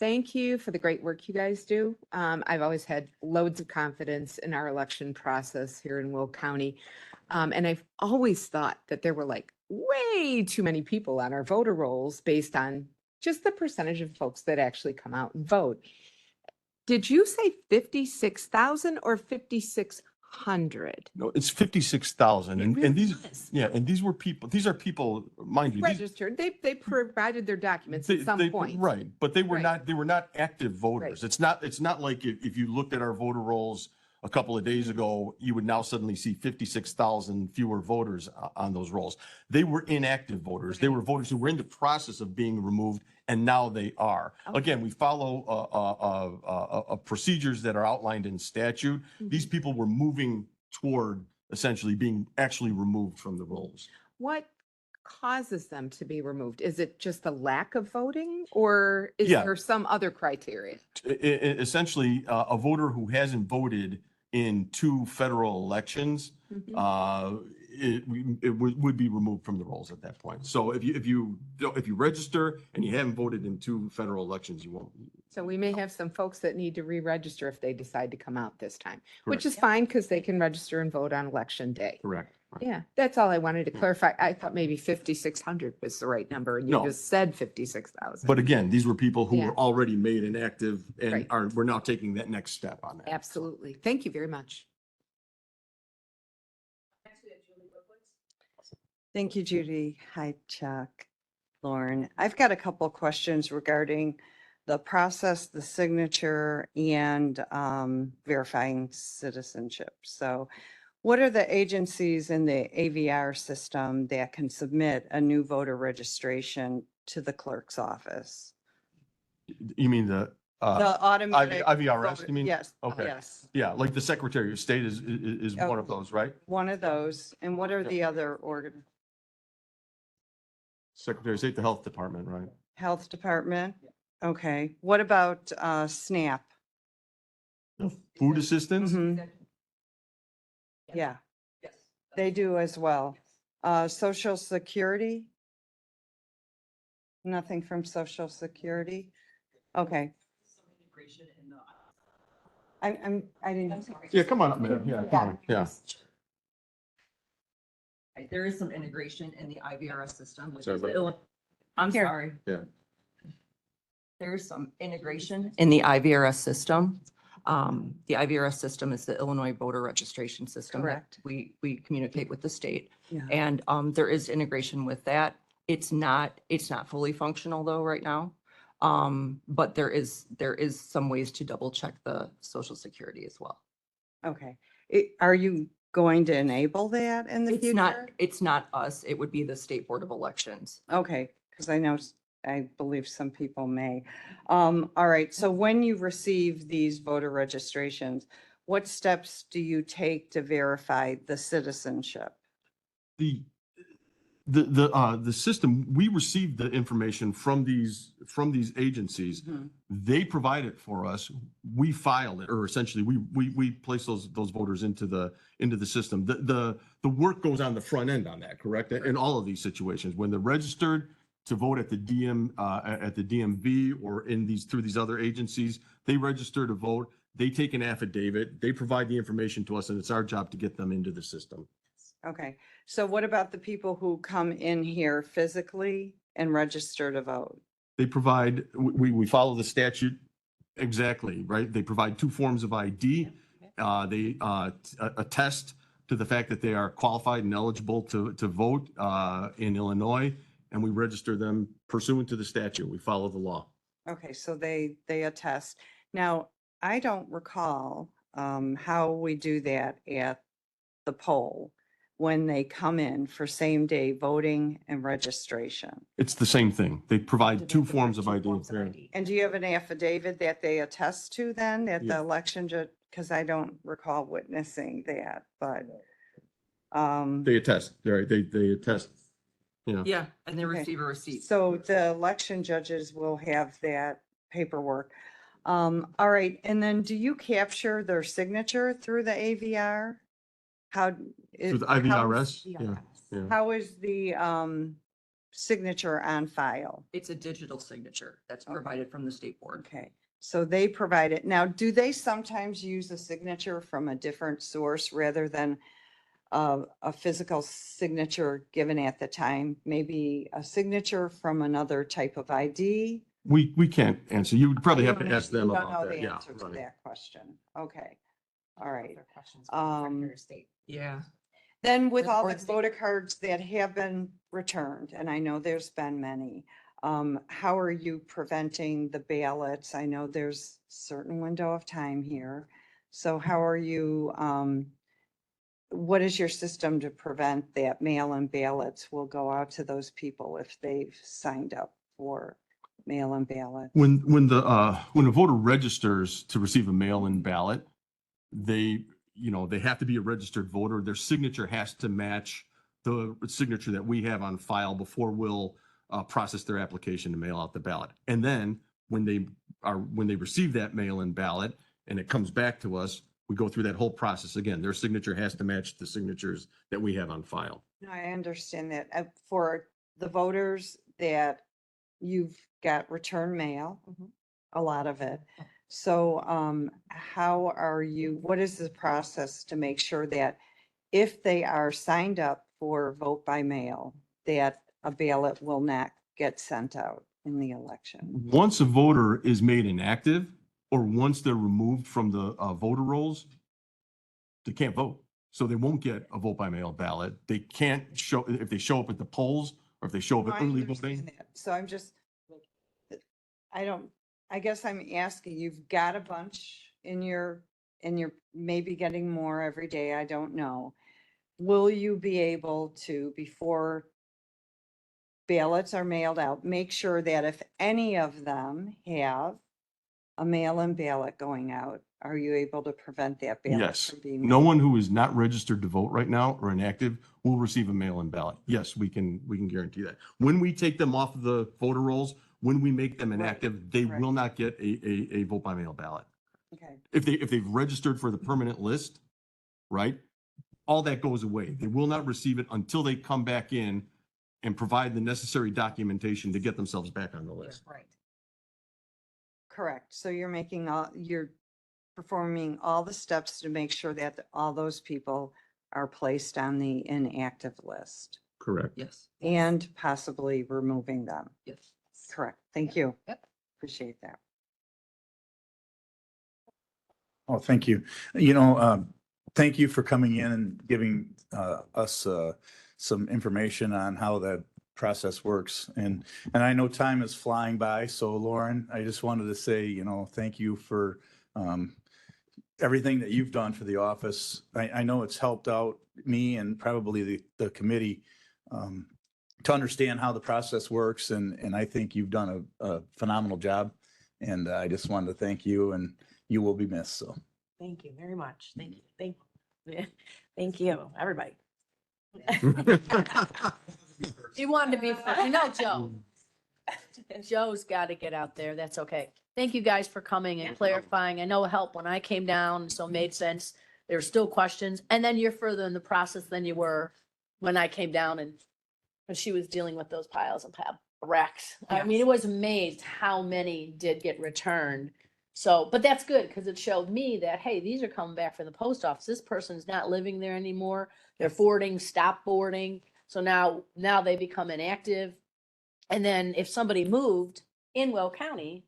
[SPEAKER 7] Thank you for the great work you guys do. I've always had loads of confidence in our election process here in Will County. And I've always thought that there were way too many people on our voter rolls based on just the percentage of folks that actually come out and vote. Did you say 56,000 or 5,600?
[SPEAKER 8] No, it's 56,000.
[SPEAKER 7] It
[SPEAKER 8] And
[SPEAKER 7] really
[SPEAKER 8] these,
[SPEAKER 7] is.
[SPEAKER 8] yeah, and these are people, mind you.
[SPEAKER 7] Registered, they provided their documents at some point.
[SPEAKER 8] Right, but they were
[SPEAKER 7] Right.
[SPEAKER 8] not active voters.
[SPEAKER 7] Right.
[SPEAKER 8] It's not like if you looked at our voter rolls a couple of days ago, you would now suddenly see 56,000 fewer voters on those rolls. They were inactive voters. They were voters who were in the process of being removed, and now they are.
[SPEAKER 7] Okay.
[SPEAKER 8] Again, we follow procedures that are outlined in statute. These people were moving toward essentially being actually removed from the rolls.
[SPEAKER 7] What causes them to be removed? Is it just a lack of voting, or is
[SPEAKER 8] Yeah.
[SPEAKER 7] there some other criteria?
[SPEAKER 8] Essentially, a voter who hasn't voted in 2 federal elections, it would be removed from the rolls at that point. So if you register and you haven't voted in 2 federal elections, you won't.
[SPEAKER 7] So we may have some folks that need to re-register if they decide to come out this time, which
[SPEAKER 8] Correct.
[SPEAKER 7] is fine because they can register and vote on election day.
[SPEAKER 8] Correct.
[SPEAKER 7] Yeah, that's all I wanted to clarify. I thought maybe 5,600 was the right number, and you
[SPEAKER 8] No.
[SPEAKER 7] just said 56,000.
[SPEAKER 8] But again, these were people who
[SPEAKER 7] Yeah.
[SPEAKER 8] were already made inactive and
[SPEAKER 7] Right.
[SPEAKER 8] we're now taking that next step on that.
[SPEAKER 7] Absolutely. Thank you very much.
[SPEAKER 9] Thank you, Judy. Hi, Chuck, Lauren. I've got a couple questions regarding the process, the signature, and verifying citizenship. So what are the agencies in the AVR system that can submit a new voter registration to the clerk's office?
[SPEAKER 8] You mean the,
[SPEAKER 9] The automatic.
[SPEAKER 8] IVRS,
[SPEAKER 9] voter-
[SPEAKER 8] you mean?
[SPEAKER 9] Yes,
[SPEAKER 8] Okay.
[SPEAKER 9] yes,
[SPEAKER 8] yeah, like the Secretary of State is one of those, right?
[SPEAKER 9] one of those. And what are
[SPEAKER 8] Yeah.
[SPEAKER 9] the other organ,
[SPEAKER 8] Secretary of State, the Health Department, right?
[SPEAKER 9] health department? Okay, what about SNAP?
[SPEAKER 8] Food assistance?
[SPEAKER 9] Mhm. Yeah, they do as well. Social Security? Nothing from Social Security? Okay. I didn't.
[SPEAKER 8] Yeah, come on up, Mayor. Yeah, come on. Yeah.
[SPEAKER 10] Right, there is some integration in the IVRS system, which
[SPEAKER 8] Sorry,
[SPEAKER 10] is the
[SPEAKER 8] but-
[SPEAKER 10] I'm
[SPEAKER 9] Here.
[SPEAKER 10] sorry.
[SPEAKER 8] Yeah.
[SPEAKER 10] There's some integration in the IVRS system. The IVRS system is the Illinois voter registration system. that
[SPEAKER 9] Correct.
[SPEAKER 10] We communicate with the state,
[SPEAKER 9] Yeah.
[SPEAKER 10] and there is integration with that. It's not fully functional though right now. But there is some ways to double check the social security as well.
[SPEAKER 9] Okay. Are you going to enable that in the future?
[SPEAKER 10] It's not us. It would be the State Board of Elections.
[SPEAKER 9] Okay, because I know, I believe some people may. All right, so when you receive these voter registrations, what steps do you take to verify the citizenship?
[SPEAKER 8] The system, we received the information from these agencies.
[SPEAKER 9] Mhm.
[SPEAKER 8] They provide it for us. We file it, or essentially we place those voters into the system. The work goes on the front end on that, correct? In all of these situations, when they're registered to vote at the at the DMV or through these other agencies, they register to vote. They take an affidavit, they provide the information to us, and it's our job to get them into the system.
[SPEAKER 9] Okay, so what about the people who come in here physically and register to vote?
[SPEAKER 8] They provide, we follow the statute exactly, right? They provide 2 forms of ID. They attest to the fact that they are qualified and eligible to vote in Illinois, and we register them pursuant to the statute. We follow the law.
[SPEAKER 9] Okay, so they attest. Now, I don't recall how we do that at the poll when they come in for same-day voting and registration.
[SPEAKER 8] It's the same thing. They provide 2 forms of ID.
[SPEAKER 9] And do you have an affidavit that they attest to then at the
[SPEAKER 8] Yeah.
[SPEAKER 9] election judge? Because I don't recall witnessing that, but.
[SPEAKER 8] They attest, right? They attest.
[SPEAKER 10] Yeah, and they
[SPEAKER 9] Okay.
[SPEAKER 10] receive a receipt.
[SPEAKER 9] So the election judges will have that paperwork. All right, and then do you capture their signature through the AVR? How?
[SPEAKER 8] Through the IVRS? Yeah.
[SPEAKER 9] How is the signature on file?
[SPEAKER 10] It's a digital signature that's
[SPEAKER 9] Okay.
[SPEAKER 10] provided from the state board.
[SPEAKER 9] Okay, so they provide it. Now, do they sometimes use a signature from a different source rather than a physical signature given at the time? Maybe a signature from another type of ID?
[SPEAKER 8] We can't answer. You would probably have to ask them
[SPEAKER 9] You don't know
[SPEAKER 8] about
[SPEAKER 9] the
[SPEAKER 8] that. Yeah.
[SPEAKER 9] answer to
[SPEAKER 8] right.
[SPEAKER 9] that question. Okay, all right.
[SPEAKER 2] Other questions from the Secretary
[SPEAKER 9] Um,
[SPEAKER 2] of State.
[SPEAKER 10] Yeah.
[SPEAKER 9] Then with
[SPEAKER 10] Or-
[SPEAKER 9] all
[SPEAKER 10] or
[SPEAKER 9] the
[SPEAKER 10] the-
[SPEAKER 9] voter cards that have been returned, and I know there's been many, how are you preventing the ballots? I know there's certain window of time here. So how are you, what is your system to prevent that mail-in ballots will go out to those people if they've signed up for mail-in ballot?
[SPEAKER 8] When a voter registers to receive a mail-in ballot, they have to be a registered voter. Their signature has to match the signature that we have on file before we'll process their application to mail out the ballot. And then when they receive that mail-in ballot and it comes back to us, we go through that whole process again. Their signature has to match the signatures that we have on file.
[SPEAKER 9] No, I understand that. For the voters that you've got return mail, a lot of it. So how are you, what is the process to make sure that if they are signed up for vote by mail, that a ballot will not get sent out in the election?
[SPEAKER 8] Once a voter is made inactive or once they're removed from the voter rolls, they can't vote. So they won't get a vote by mail ballot. They can't show, if they show up at the polls or if they show up
[SPEAKER 9] No,
[SPEAKER 8] at
[SPEAKER 9] I
[SPEAKER 8] early
[SPEAKER 9] understand
[SPEAKER 8] voting.
[SPEAKER 9] that. So I'm just, I don't I guess I'm asking, you've got a bunch in your, maybe getting more every day, I don't know. Will you be able to, before ballots are mailed out, make sure that if any of them have a mail-in ballot going out, are you able to prevent that ballot
[SPEAKER 8] Yes.
[SPEAKER 9] from being?
[SPEAKER 8] No
[SPEAKER 9] mailed?
[SPEAKER 8] one who is not registered to vote right now or inactive will receive a mail-in ballot. Yes, we can guarantee that. When we take them off of the voter rolls, when we make them
[SPEAKER 9] Right,
[SPEAKER 8] inactive, they
[SPEAKER 9] right.
[SPEAKER 8] will not get a vote by mail ballot.
[SPEAKER 9] Okay,
[SPEAKER 8] If they've registered for the permanent list, right? All that goes away. They will not receive it until they come back in and provide the necessary documentation to get themselves back on the list.
[SPEAKER 2] Right.
[SPEAKER 9] correct. So you're performing all the steps to make sure that all those people are placed on the inactive list
[SPEAKER 8] Correct.
[SPEAKER 10] Yes,
[SPEAKER 9] and possibly removing them.
[SPEAKER 10] yes.
[SPEAKER 9] Correct. Thank you.
[SPEAKER 10] Yep.
[SPEAKER 9] Appreciate that.
[SPEAKER 11] Oh, thank you. Thank you for coming in and giving us some information on how that process works. And I know time is flying by. So Lauren, I just wanted to say, thank you for everything that you've done for the office. I know it's helped out me and probably the committee to understand how the process works. And I think you've done a phenomenal job. And I just wanted to thank you, and you will be missed. So.
[SPEAKER 2] Thank you very much. Thank you. Thank you, everybody.
[SPEAKER 1] You wanted to be, Joe. Joe's got to get out there. That's okay. Thank you guys for coming and clarifying. I know it helped when I came down, so it made sense. There were still questions. And then you're further in the process than you were when I came down and when she was dealing with those piles of wrecks. I mean, it was amazed how many did get returned. So, but that's good because it showed me that, hey, these are coming back from the post office. This person's not living there anymore. They're boarding, stop boarding. So now they become inactive. And then if somebody moved in Will County,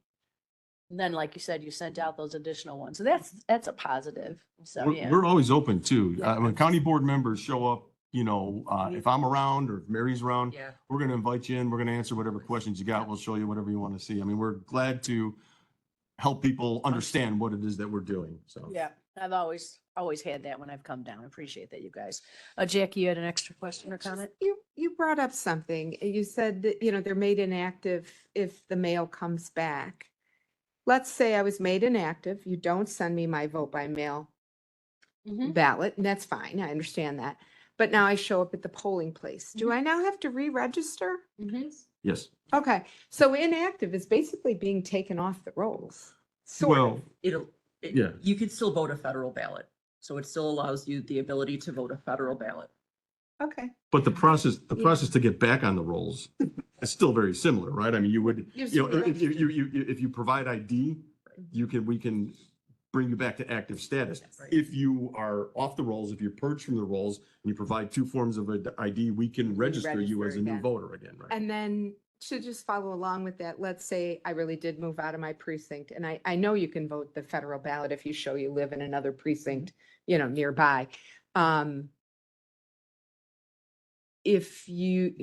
[SPEAKER 1] then like you said, you sent out those additional ones. So that's a positive. So, yeah.
[SPEAKER 8] We're always open too.
[SPEAKER 1] Yeah.
[SPEAKER 8] When county board members show up, if I'm around or if Mary's around,
[SPEAKER 10] Yeah.
[SPEAKER 8] we're going to invite you in. We're going to answer whatever questions you got. We'll show you whatever you want to see. I mean, we're glad to help people understand what it is that we're doing. So.
[SPEAKER 1] Yeah, I've always had that when I've come down. I appreciate that, you guys. Jackie, you had an extra question or comment?
[SPEAKER 7] You brought up something. You said that, they're made inactive if the mail comes back. Let's say I was made inactive. You don't send me my vote by mail ballot, and that's fine. I understand that. But now I show up at the polling place. Do I now have to re-register?
[SPEAKER 8] Yes.
[SPEAKER 7] Okay, so inactive is basically being taken off the rolls. Sort
[SPEAKER 8] Well,
[SPEAKER 7] of.
[SPEAKER 8] Yeah.
[SPEAKER 10] You could still vote a federal ballot. So it still allows you the ability to vote a federal ballot.
[SPEAKER 7] Okay.
[SPEAKER 8] but the process to get back on the rolls is still very similar, right? I mean, you would,
[SPEAKER 7] You're
[SPEAKER 8] if you provide ID, we can bring you back to active status.
[SPEAKER 10] Right.
[SPEAKER 8] If you are off the rolls, if you're purged from the rolls, and you provide 2 forms of ID, we can register you as a new
[SPEAKER 7] again.
[SPEAKER 8] voter again, right?
[SPEAKER 7] And then to just follow along with that, let's say I really did move out of my precinct, and I know you can vote the federal ballot if you show you live in another precinct, nearby. If you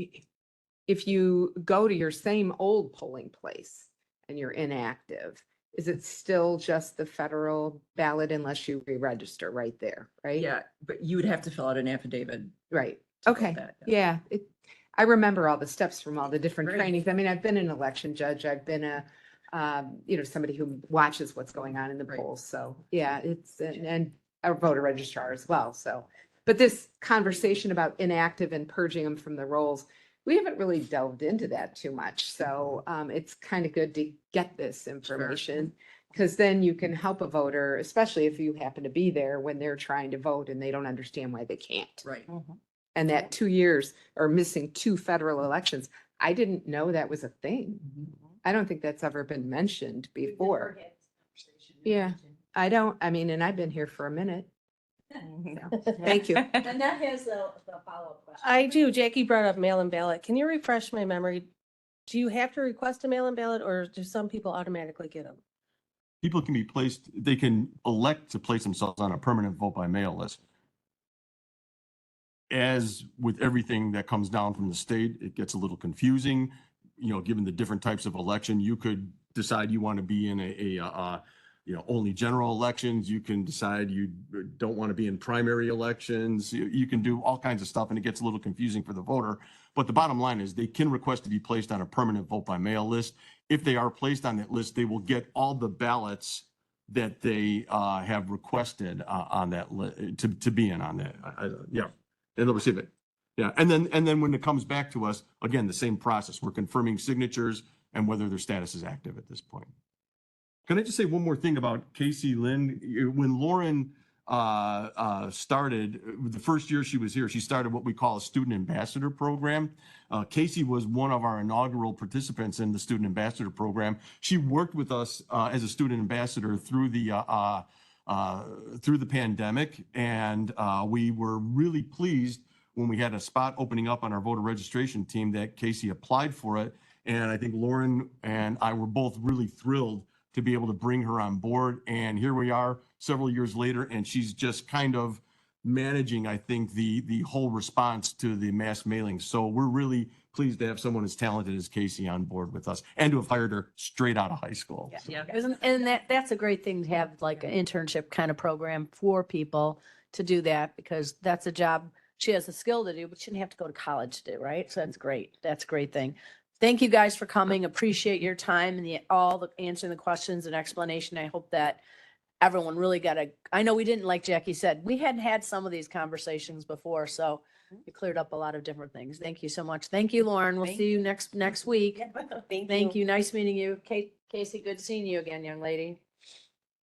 [SPEAKER 7] go to your same old polling place and you're inactive, is it still just the federal ballot unless you re-register right there, right?
[SPEAKER 10] Yeah, but you would have to fill out an affidavit.
[SPEAKER 7] Right.
[SPEAKER 10] to vote
[SPEAKER 7] Okay.
[SPEAKER 10] that,
[SPEAKER 7] Yeah. I remember all the steps from all the different
[SPEAKER 10] Great.
[SPEAKER 7] trainings. I mean, I've been an election judge. I've been somebody who watches what's going on in the
[SPEAKER 10] Right.
[SPEAKER 7] polls. So yeah, and a voter registrar as well. So, but this conversation about inactive and purging them from the rolls, we haven't really delved into that too much. So it's kind of good to get this information because then you can help a voter, especially if you happen to be there when they're trying to vote and they don't understand why they can't.
[SPEAKER 10] Right.
[SPEAKER 7] And that 2 years or missing 2 federal elections, I didn't know that was a thing. I don't think that's ever been mentioned before. Yeah, and I've been here for a minute. Thank you.
[SPEAKER 1] And that has the follow-up question.
[SPEAKER 3] I do. Jackie brought up mail-in ballot. Can you refresh my memory? Do you have to request a mail-in ballot or do some people automatically get them?
[SPEAKER 8] People can they can elect to place themselves on a permanent vote by mail list. As with everything that comes down from the state, it gets a little confusing, given the different types of election. You could decide you want to be in only general elections. You can decide you don't want to be in primary elections. You can do all kinds of stuff, and it gets a little confusing for the voter. But the bottom line is they can request to be placed on a permanent vote by mail list. If they are placed on that list, they will get all the ballots that they have requested on that to be in on that. Yeah, and they'll receive it. Yeah, and then when it comes back to us, again, the same process. We're confirming signatures and whether their status is active at this point. Can I just say one more thing about Casey Lynn? When Lauren started, the first year she was here, she started what we call a student ambassador program. Casey was one of our inaugural participants in the student ambassador program. She worked with us as a student ambassador through the pandemic, and we were really pleased when we had a spot opening up on our voter registration team that Casey applied for it. And I think Lauren and I were both really thrilled to be able to bring her on board. And here we are several years later, and she's just kind of managing, I think, the whole response to the mass mailing. So we're really pleased to have someone as talented as Casey on board with us and to have hired her straight out of high school.
[SPEAKER 1] Yeah. And that's a great thing to have, like an internship kind of program for people to do that, because that's a job she has a skill to do, but she didn't have to go to college to do, right? So that's great. That's a great thing. Thank you guys for coming. Appreciate your time and all the answering the questions and explanation. I hope that everyone really I know we didn't, like Jackie said, we hadn't had some of these conversations before, so you cleared up a lot of different things. Thank you so much. Thank you, Lauren. We'll see you next week. Thank you. Nice meeting you. Casey, good seeing you again, young lady.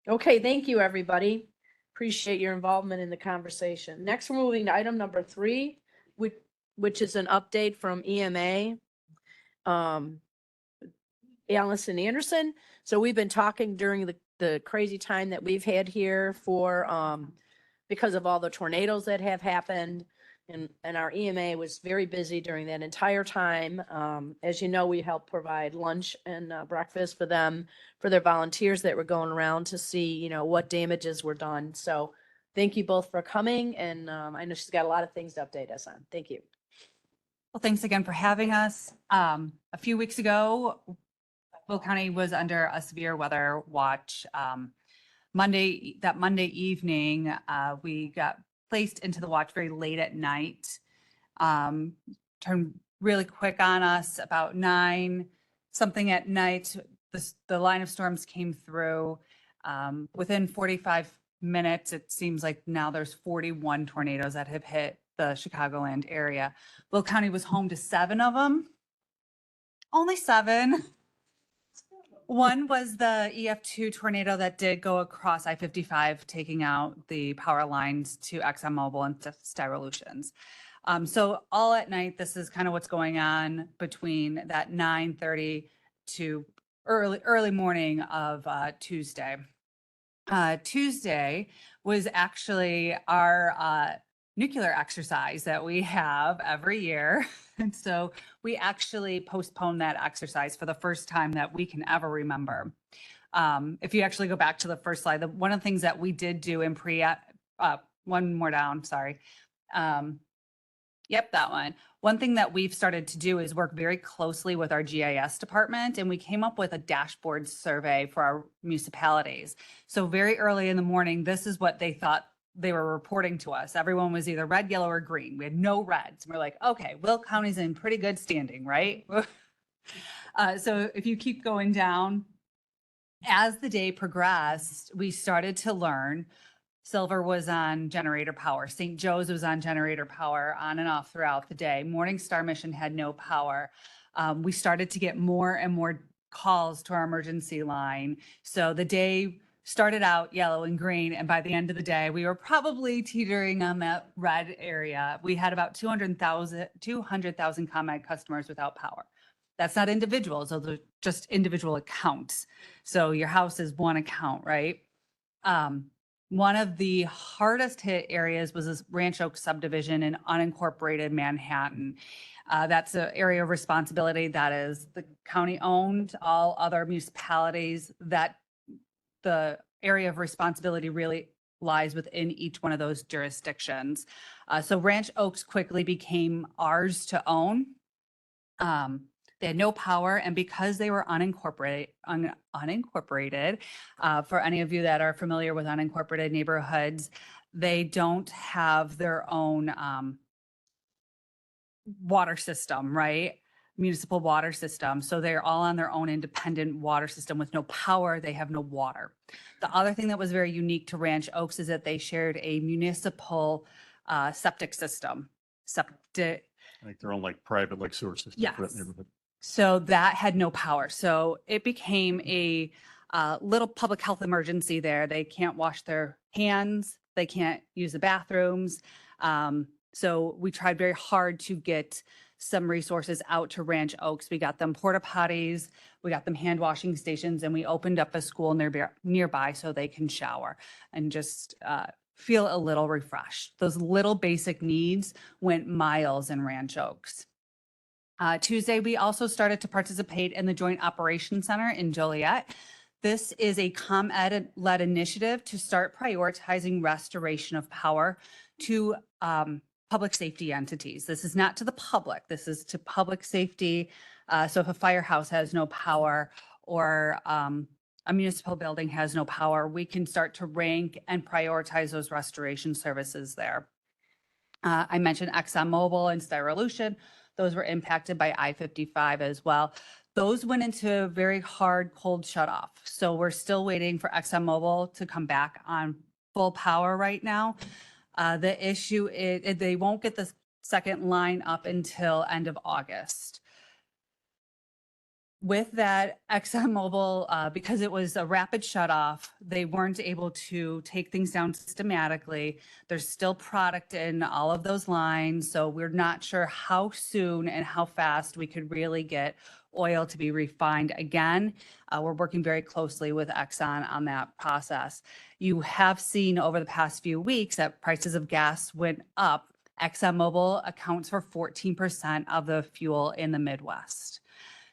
[SPEAKER 1] Okay, thank you, everybody. Appreciate your involvement in the conversation. Next, we're moving to item number 3, which is an update from EMA. Allison Anderson. So we've been talking during the crazy time that we've had here because of all the tornadoes that have happened. And our EMA was very busy during that entire time. As you know, we helped provide lunch and breakfast for them, for their volunteers that were going around to see, what damages were done. So thank you both for coming. And I know she's got a lot of things to update us on. Thank you.
[SPEAKER 12] Well, thanks again for having us. A few weeks ago, Will County was under a severe weather watch. Monday evening, we got placed into the watch very late at night. Turned really quick on us about 9 something at night. The line of storms came through. Within 45 minutes, it seems like now there's 41 tornadoes that have hit the Chicagoland area. Will County was home to 7 of them. Only 7. One was the EF2 tornado that did go across I-55, taking out the power lines to ExxonMobil and Styrolutions. So all at night, this is kind of what's going on between that 9:30 to early morning of Tuesday. Tuesday was actually our nuclear exercise that we have every year. And so we actually postponed that exercise for the first time that we can ever remember. If you actually go back to the first slide, one of the things that we did do in one more down, sorry. Yep, that one. One thing that we've started to do is work very closely with our GIS department, and we came up with a dashboard survey for our municipalities. So very early in the morning, this is what they thought they were reporting to us. Everyone was either red, yellow, or green. We had no reds. And we're like, okay, Will County's in pretty good standing, right? So if you keep going down, as the day progressed, we started to learn. Silver was on generator power. St. Joe's was on generator power on and off throughout the day. Morning Star Mission had no power. We started to get more and more calls to our emergency line. So the day started out yellow and green, and by the end of the day, we were probably teetering on that red area. We had about 200,000 ComEd customers without power. That's not individuals, those are just individual accounts. So your house is one account, right? One of the hardest hit areas was this Ranch Oak subdivision in unincorporated Manhattan. That's an area of responsibility that is the county owned. All other municipalities, that the area of responsibility really lies within each one of those jurisdictions. So Ranch Oaks quickly became ours to own. They had no power, and because they were unincorporated, for any of you that are familiar with unincorporated neighborhoods, they don't have their own water system, right? Municipal water system. So they're all on their own independent water system with no power. They have no water. The other thing that was very unique to Ranch Oaks is that they shared a municipal septic system.
[SPEAKER 8] Like their own like private like sewer system for that
[SPEAKER 12] Yes.
[SPEAKER 8] neighborhood.
[SPEAKER 12] So that had no power. So it became a little public health emergency there. They can't wash their hands. They can't use the bathrooms. So we tried very hard to get some resources out to Ranch Oaks. We got them porta potties, we got them hand washing stations, and we opened up a school nearby so they can shower and just feel a little refreshed. Those little basic needs went miles in Ranch Oaks. Tuesday, we also started to participate in the Joint Operations Center in Joliet. This is a ComEd-led initiative to start prioritizing restoration of power to public safety entities. This is not to the public. This is to public safety. So if a firehouse has no power or a municipal building has no power, we can start to rank and prioritize those restoration services there. I mentioned ExxonMobil and Styrolution. Those were impacted by I-55 as well. Those went into a very hard cold shutoff. So we're still waiting for ExxonMobil to come back on full power right now. The issue is they won't get the second line up until end of August. With that, ExxonMobil, because it was a rapid shutoff, they weren't able to take things down systematically. There's still product in all of those lines, so we're not sure how soon and how fast we could really get oil to be refined again. We're working very closely with Exxon on that process. You have seen over the past few weeks that prices of gas went up. ExxonMobil accounts for 14% of the fuel in the Midwest.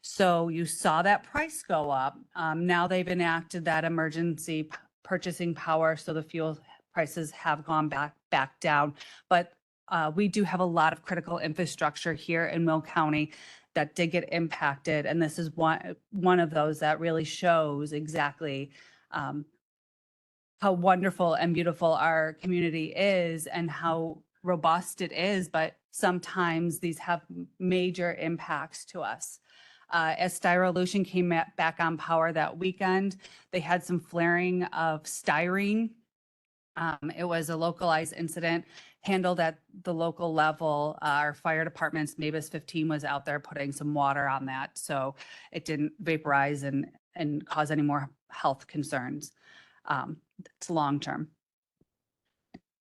[SPEAKER 12] So you saw that price go up. Now they've enacted that emergency purchasing power, so the fuel prices have gone back down. But we do have a lot of critical infrastructure here in Will County that did get impacted, and this is one of those that really shows exactly how wonderful and beautiful our community is and how robust it is. But sometimes these have major impacts to us. As Styrolution came back on power that weekend, they had some flaring of styrene. It was a localized incident handled at the local level. Our fire department's Mavis 15 was out there putting some water on that, so it didn't vaporize and cause any more health concerns. It's long term.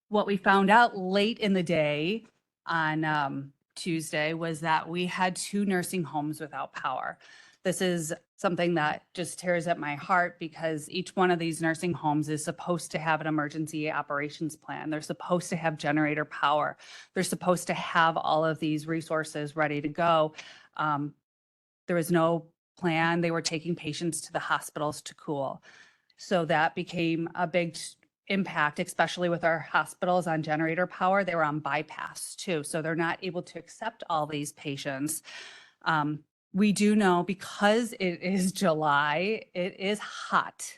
[SPEAKER 12] What we found out late in the day on Tuesday was that we had 2 nursing homes without power. This is something that just tears at my heart because each one of these nursing homes is supposed to have an emergency operations plan. They're supposed to have generator power. They're supposed to have all of these resources ready to go. There was no plan. They were taking patients to the hospitals to cool. So that became a big impact, especially with our hospitals on generator power. They were on bypass too, so they're not able to accept all these patients. We do know because it is July, it is hot.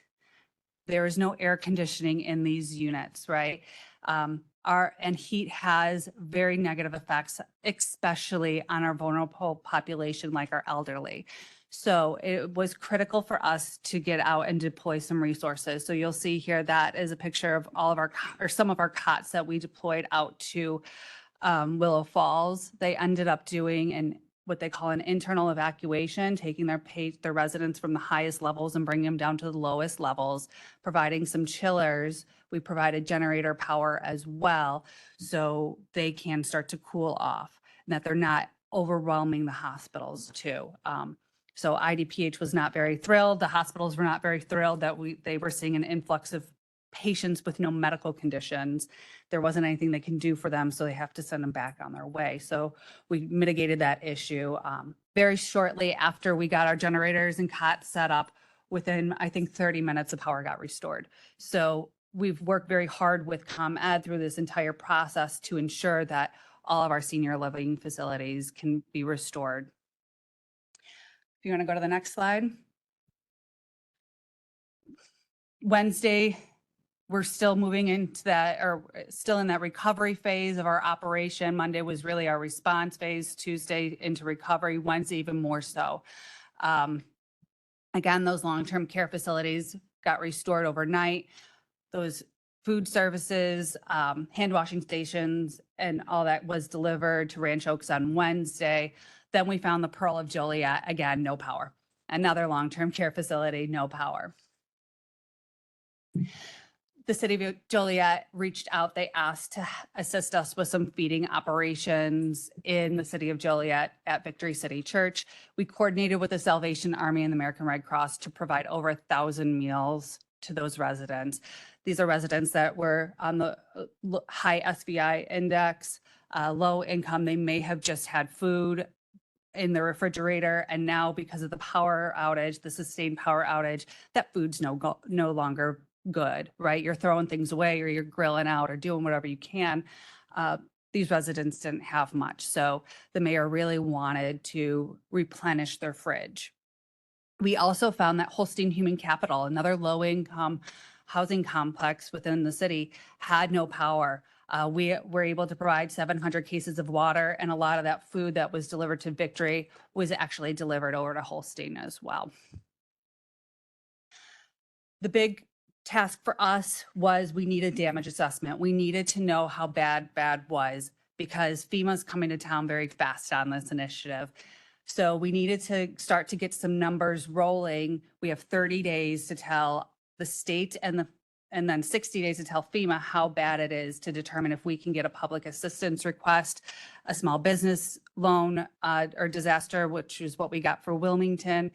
[SPEAKER 12] There is no air conditioning in these units, right? And heat has very negative effects, especially on our vulnerable population like our elderly. So it was critical for us to get out and deploy some resources. So you'll see here that is a picture of all of our, or some of our cots that we deployed out to Willow Falls. They ended up doing what they call an internal evacuation, taking their residents from the highest levels and bringing them down to the lowest levels, providing some chillers. We provided generator power as well, so they can start to cool off and that they're not overwhelming the hospitals too. So IDPH was not very thrilled. The hospitals were not very thrilled that they were seeing an influx of patients with no medical conditions. There wasn't anything they can do for them, so they have to send them back on their way. So we mitigated that issue. Very shortly after we got our generators and cots set up, within, I think, 30 minutes, the power got restored. So we've worked very hard with ComEd through this entire process to ensure that all of our senior living facilities can be restored. If you want to go to the next slide. Wednesday, we're still moving into that, or still in that recovery phase of our operation. Monday was really our response phase, Tuesday into recovery, Wednesday even more so. Again, those long-term care facilities got restored overnight. Those food services, hand washing stations, and all that was delivered to Ranch Oaks on Wednesday. Then we found the Pearl of Joliet, again, no power. Another long-term care facility, no power. The city of Joliet reached out. They asked to assist us with some feeding operations in the city of Joliet at Victory City Church. We coordinated with the Salvation Army and the American Red Cross to provide over 1,000 meals to those residents. These are residents that were on the high SVI index, low income. They may have just had food in the refrigerator, and now because of the power outage, the sustained power outage, that food's no longer good, right? You're throwing things away, or you're grilling out, or doing whatever you can. These residents didn't have much, so the mayor really wanted to replenish their fridge. We also found that Holstein Human Capital, another low-income housing complex within the city, had no power. We were able to provide 700 cases of water, and a lot of that food that was delivered to Victory was actually delivered over to Holstein as well. The big task for us was we needed damage assessment. We needed to know how bad was, because FEMA's coming to town very fast on this initiative. So we needed to start to get some numbers rolling. We have 30 days to tell the state and then 60 days to tell FEMA how bad it is, to determine if we can get a public assistance request, a small business loan, or disaster, which is what we got for Wilmington,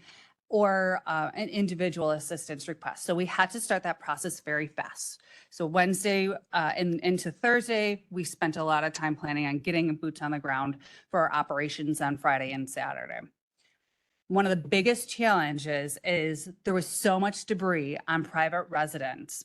[SPEAKER 12] or an individual assistance request. So we had to start that process very fast. So Wednesday and into Thursday, we spent a lot of time planning on getting boots on the ground for our operations on Friday and Saturday. One of the biggest challenges is there was so much debris on private residents.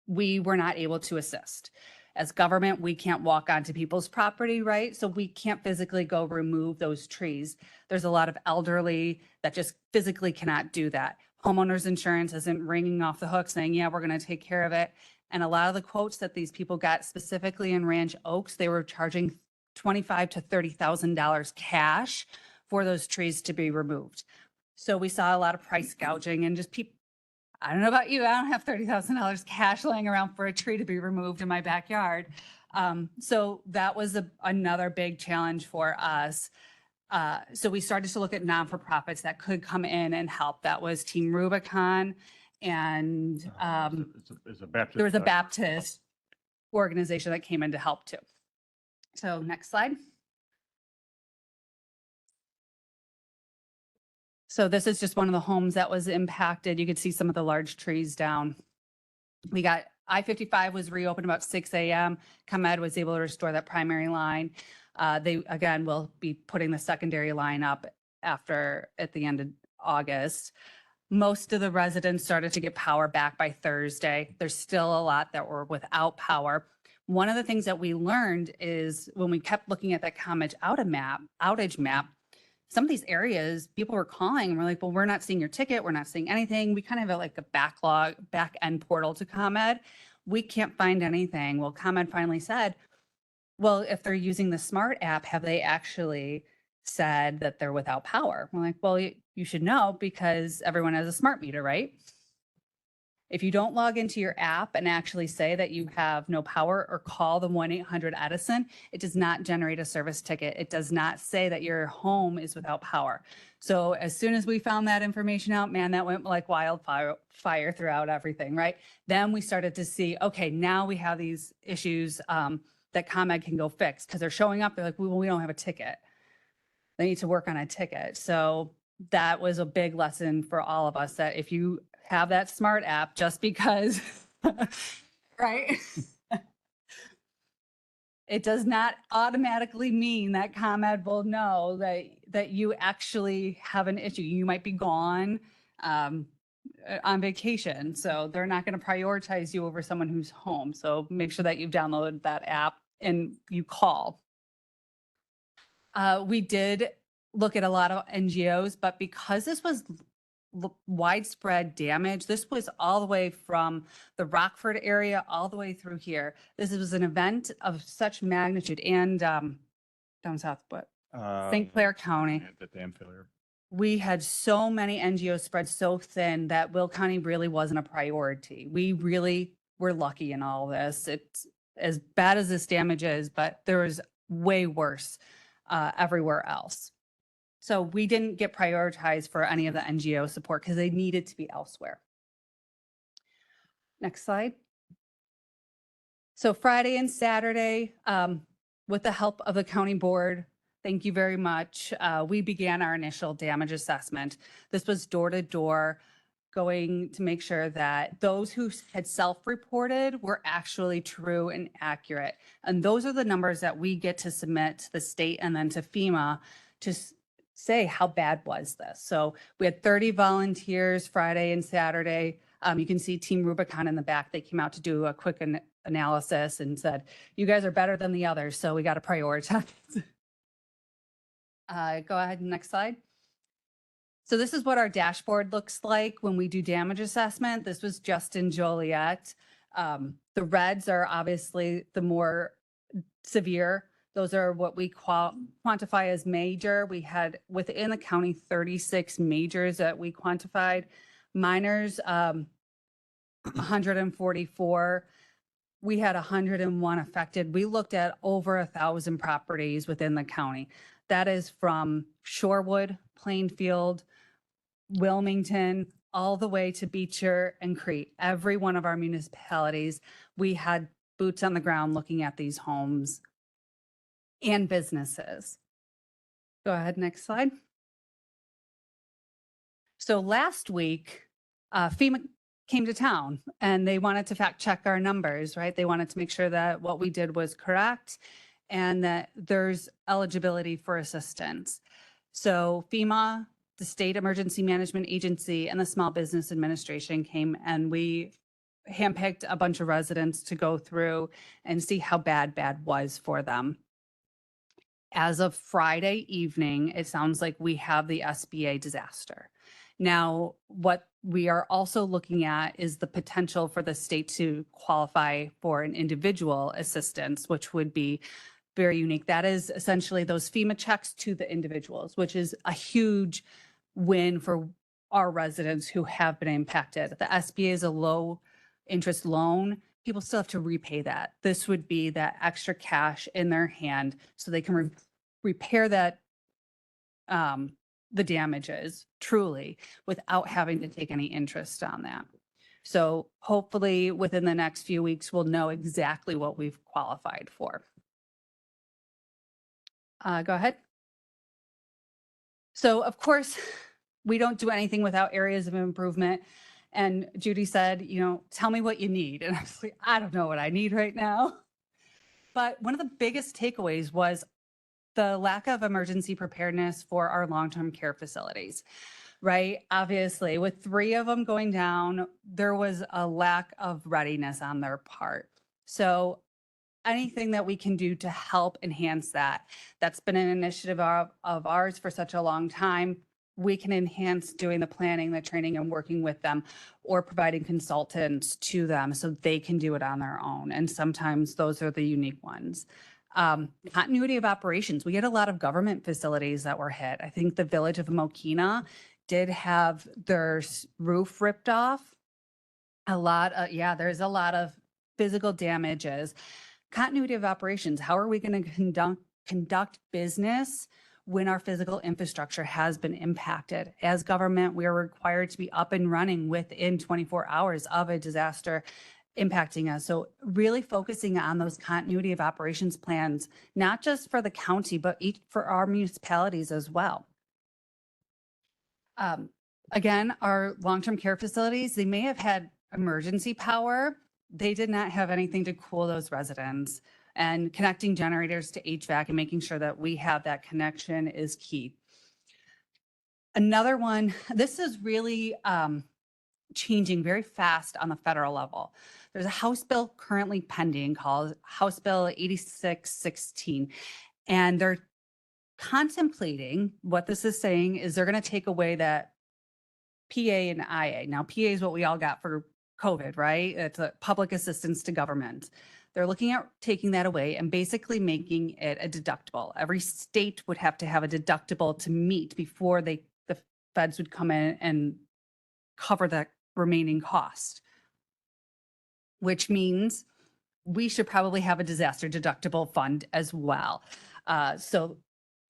[SPEAKER 12] We were not able to assist. As government, we can't walk onto people's property, right? So we can't physically go remove those trees. There's a lot of elderly that just physically cannot do that. Homeowners insurance isn't ringing off the hook saying, yeah, we're going to take care of it. And a lot of the quotes that these people got, specifically in Ranch Oaks, they were charging $25,000 to $30,000 cash for those trees to be removed. So we saw a lot of price gouging, and just people, I don't know about you, I don't have $30,000 cash laying around for a tree to be removed in my backyard. So that was another big challenge for us. So we started to look at non-for-profits that could come in and help. That was Team Rubicon, and there was a Baptist organization that came in to help too. So next slide. So this is just one of the homes that was impacted. You could see some of the large trees down. We got I-55 was reopened about 6 a.m. ComEd was able to restore that primary line. They, again, will be putting the secondary line up at the end of August. Most of the residents started to get power back by Thursday. There's still a lot that were without power. One of the things that we learned is when we kept looking at that ComEd outage map, some of these areas, people were calling and we're like, well, we're not seeing your ticket. We're not seeing anything. We kind of have like a back end portal to ComEd. We can't find anything. Well, ComEd finally said, well, if they're using the smart app, have they actually said that they're without power? We're like, well, you should know, because everyone has a smart meter, right? If you don't log into your app and actually say that you have no power or call the 1-800-EDISON, it does not generate a service ticket. It does not say that your home is without power. So as soon as we found that information out, man, that went like wildfire throughout everything, right? Then we started to see, okay, now we have these issues that ComEd can go fix, because they're showing up. They're like, well, we don't have a ticket. They need to work on a ticket. So that was a big lesson for all of us, that if you have that smart app, just because, right? It does not automatically mean that ComEd will know that you actually have an issue. You might be gone on vacation, so they're not going to prioritize you over someone who's home. So make sure that you've downloaded that app and you call. We did look at a lot of NGOs, but because this was widespread damage, this was all the way from the Rockford area all the way through here. This was an event of such magnitude, and down south, but St. Clair County.
[SPEAKER 5] The dam failure.
[SPEAKER 12] We had so many NGOs spread so thin that Will County really wasn't a priority. We really were lucky in all this. It's as bad as this damage is, but there was way worse everywhere else. So we didn't get prioritized for any of the NGO support because they needed to be elsewhere. Next slide. So Friday and Saturday, with the help of the county board, thank you very much, we began our initial damage assessment. This was door to door, going to make sure that those who had self-reported were actually true and accurate. And those are the numbers that we get to submit to the state and then to FEMA to say how bad was this. So we had 30 volunteers Friday and Saturday. You can see Team Rubicon in the back. They came out to do a quick analysis and said, you guys are better than the others, so we got to prioritize. Go ahead, next slide. So this is what our dashboard looks like when we do damage assessment. This was just in Joliet. The reds are obviously the more severe. Those are what we quantify as major. We had within the county 36 majors that we quantified. Minors, 144. We had 101 affected. We looked at over 1,000 properties within the county. That is from Shorewood, Plainfield, Wilmington, all the way to Beecher and Crete. Every one of our municipalities, we had boots on the ground looking at these homes and businesses. Go ahead, next slide. So last week, FEMA came to town and they wanted to fact check our numbers, right? They wanted to make sure that what we did was correct and that there's eligibility for assistance. So FEMA, the State Emergency Management Agency, and the Small Business Administration came and we handpicked a bunch of residents to go through and see how bad was for them. As of Friday evening, it sounds like we have the SBA disaster. Now, what we are also looking at is the potential for the state to qualify for an individual assistance, which would be very unique. That is essentially those FEMA checks to the individuals, which is a huge win for our residents who have been impacted. The SBA is a low interest loan. People still have to repay that. This would be that extra cash in their hand so they can repair that, the damages truly without having to take any interest on that. So hopefully within the next few weeks, we'll know exactly what we've qualified for. Go ahead. So of course, we don't do anything without areas of improvement. And Judy said, you know, tell me what you need. And I was like, I don't know what I need right now. But one of the biggest takeaways was the lack of emergency preparedness for our long-term care facilities, right? Obviously, with 3 of them going down, there was a lack of readiness on their part. So anything that we can do to help enhance that, that's been an initiative of ours for such a long time. We can enhance doing the planning, the training, and working with them, or providing consultants to them so they can do it on their own. And sometimes those are the unique ones. Continuity of operations. We had a lot of government facilities that were hit. I think the village of Mokina did have their roof ripped off. There's a lot of physical damages. Continuity of operations. How are we going to conduct business when our physical infrastructure has been impacted? As government, we are required to be up and running within 24 hours of a disaster impacting us. So really focusing on those continuity of operations plans, not just for the county, but for our municipalities as well. Again, our long-term care facilities, they may have had emergency power. They did not have anything to cool those residents, and connecting generators to HVAC and making sure that we have that connection is key. Another one, this is really changing very fast on the federal level. There's a House bill currently pending called House Bill 8616, and they're contemplating, what this is saying is they're going to take away that PA and IA. Now, PA is what we all got for COVID, right? It's a public assistance to government. They're looking at taking that away and basically making it a deductible. Every state would have to have a deductible to meet before the feds would come in and cover that remaining cost, which means we should probably have a disaster deductible fund as well. So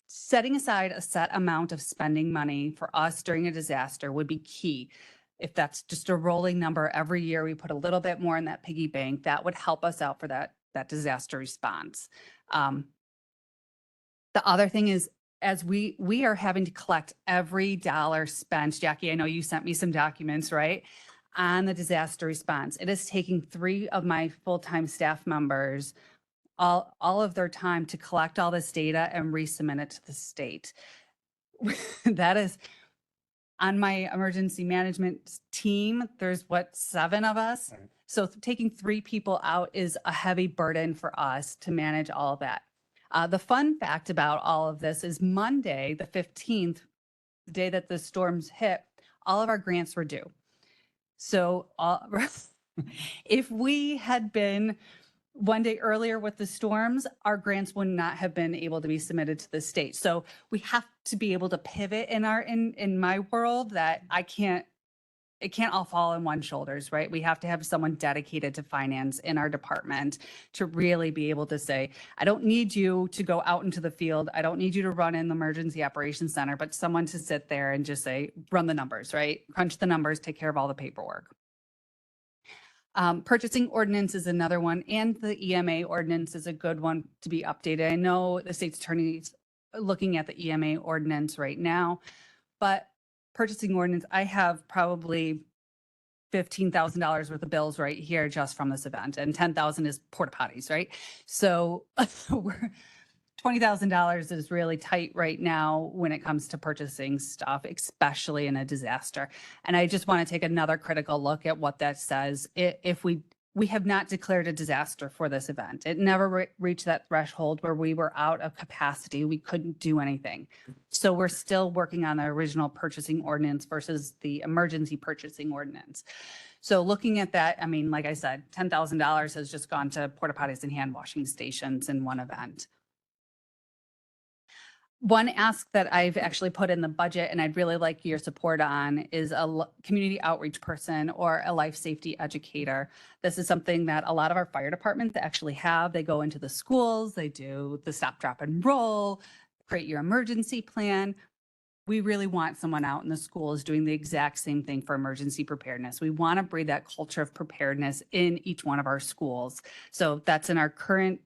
[SPEAKER 12] setting aside a set amount of spending money for us during a disaster would be key. If that's just a rolling number every year, we put a little bit more in that piggy bank, that would help us out for that disaster response. The other thing is, as we are having to collect every dollar spent, Jackie, I know you sent me some documents, right, on the disaster response. It is taking 3 of my full-time staff members all of their time to collect all this data and resubmit it to the state. That is on my emergency management team. There's 7 of us.
[SPEAKER 11] Right.
[SPEAKER 12] So taking 3 people out is a heavy burden for us to manage all of that. The fun fact about all of this is Monday, the 15th, the day that the storms hit, all of our grants were due. So if we had been one day earlier with the storms, our grants would not have been able to be submitted to the state. So we have to be able to pivot in my world, that it can't all fall on one shoulders, right? We have to have someone dedicated to finance in our department to really be able to say, I don't need you to go out into the field. I don't need you to run in the emergency operations center, but someone to sit there and just say, run the numbers, right? Crunch the numbers, take care of all the paperwork. Purchasing ordinance is another one, and the EMA ordinance is a good one to be updated. I know the state's attorney's looking at the EMA ordinance right now, but purchasing ordinance, I have probably $15,000 worth of bills right here just from this event, and 10,000 is porta potties, right? So $20,000 is really tight right now when it comes to purchasing stuff, especially in a disaster. And I just want to take another critical look at what that says. If we have not declared a disaster for this event, it never reached that threshold where we were out of capacity. We couldn't do anything. So we're still working on the original purchasing ordinance versus the emergency purchasing ordinance. So looking at that, I mean, like I said, $10,000 has just gone to porta potties and hand washing stations in one event. One ask that I've actually put in the budget, and I'd really like your support on, is a community outreach person or a life safety educator. This is something that a lot of our fire departments actually have. They go into the schools, they do the stop, drop, and roll, create your emergency plan. We really want someone out in the schools doing the exact same thing for emergency preparedness. We want to breed that culture of preparedness in each one of our schools. So that's in our current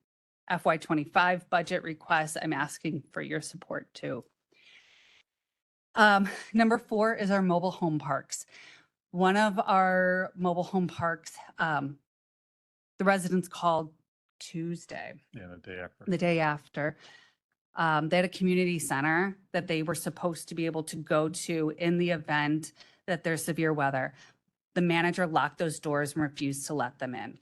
[SPEAKER 12] FY25 budget request. I'm asking for your support too. Number 4 is our mobile home parks. One of our mobile home parks, the residents called Tuesday.
[SPEAKER 11] Yeah, the day after.
[SPEAKER 12] The day after. They had a community center that they were supposed to be able to go to in the event that there's severe weather. The manager locked those doors and refused to let them in.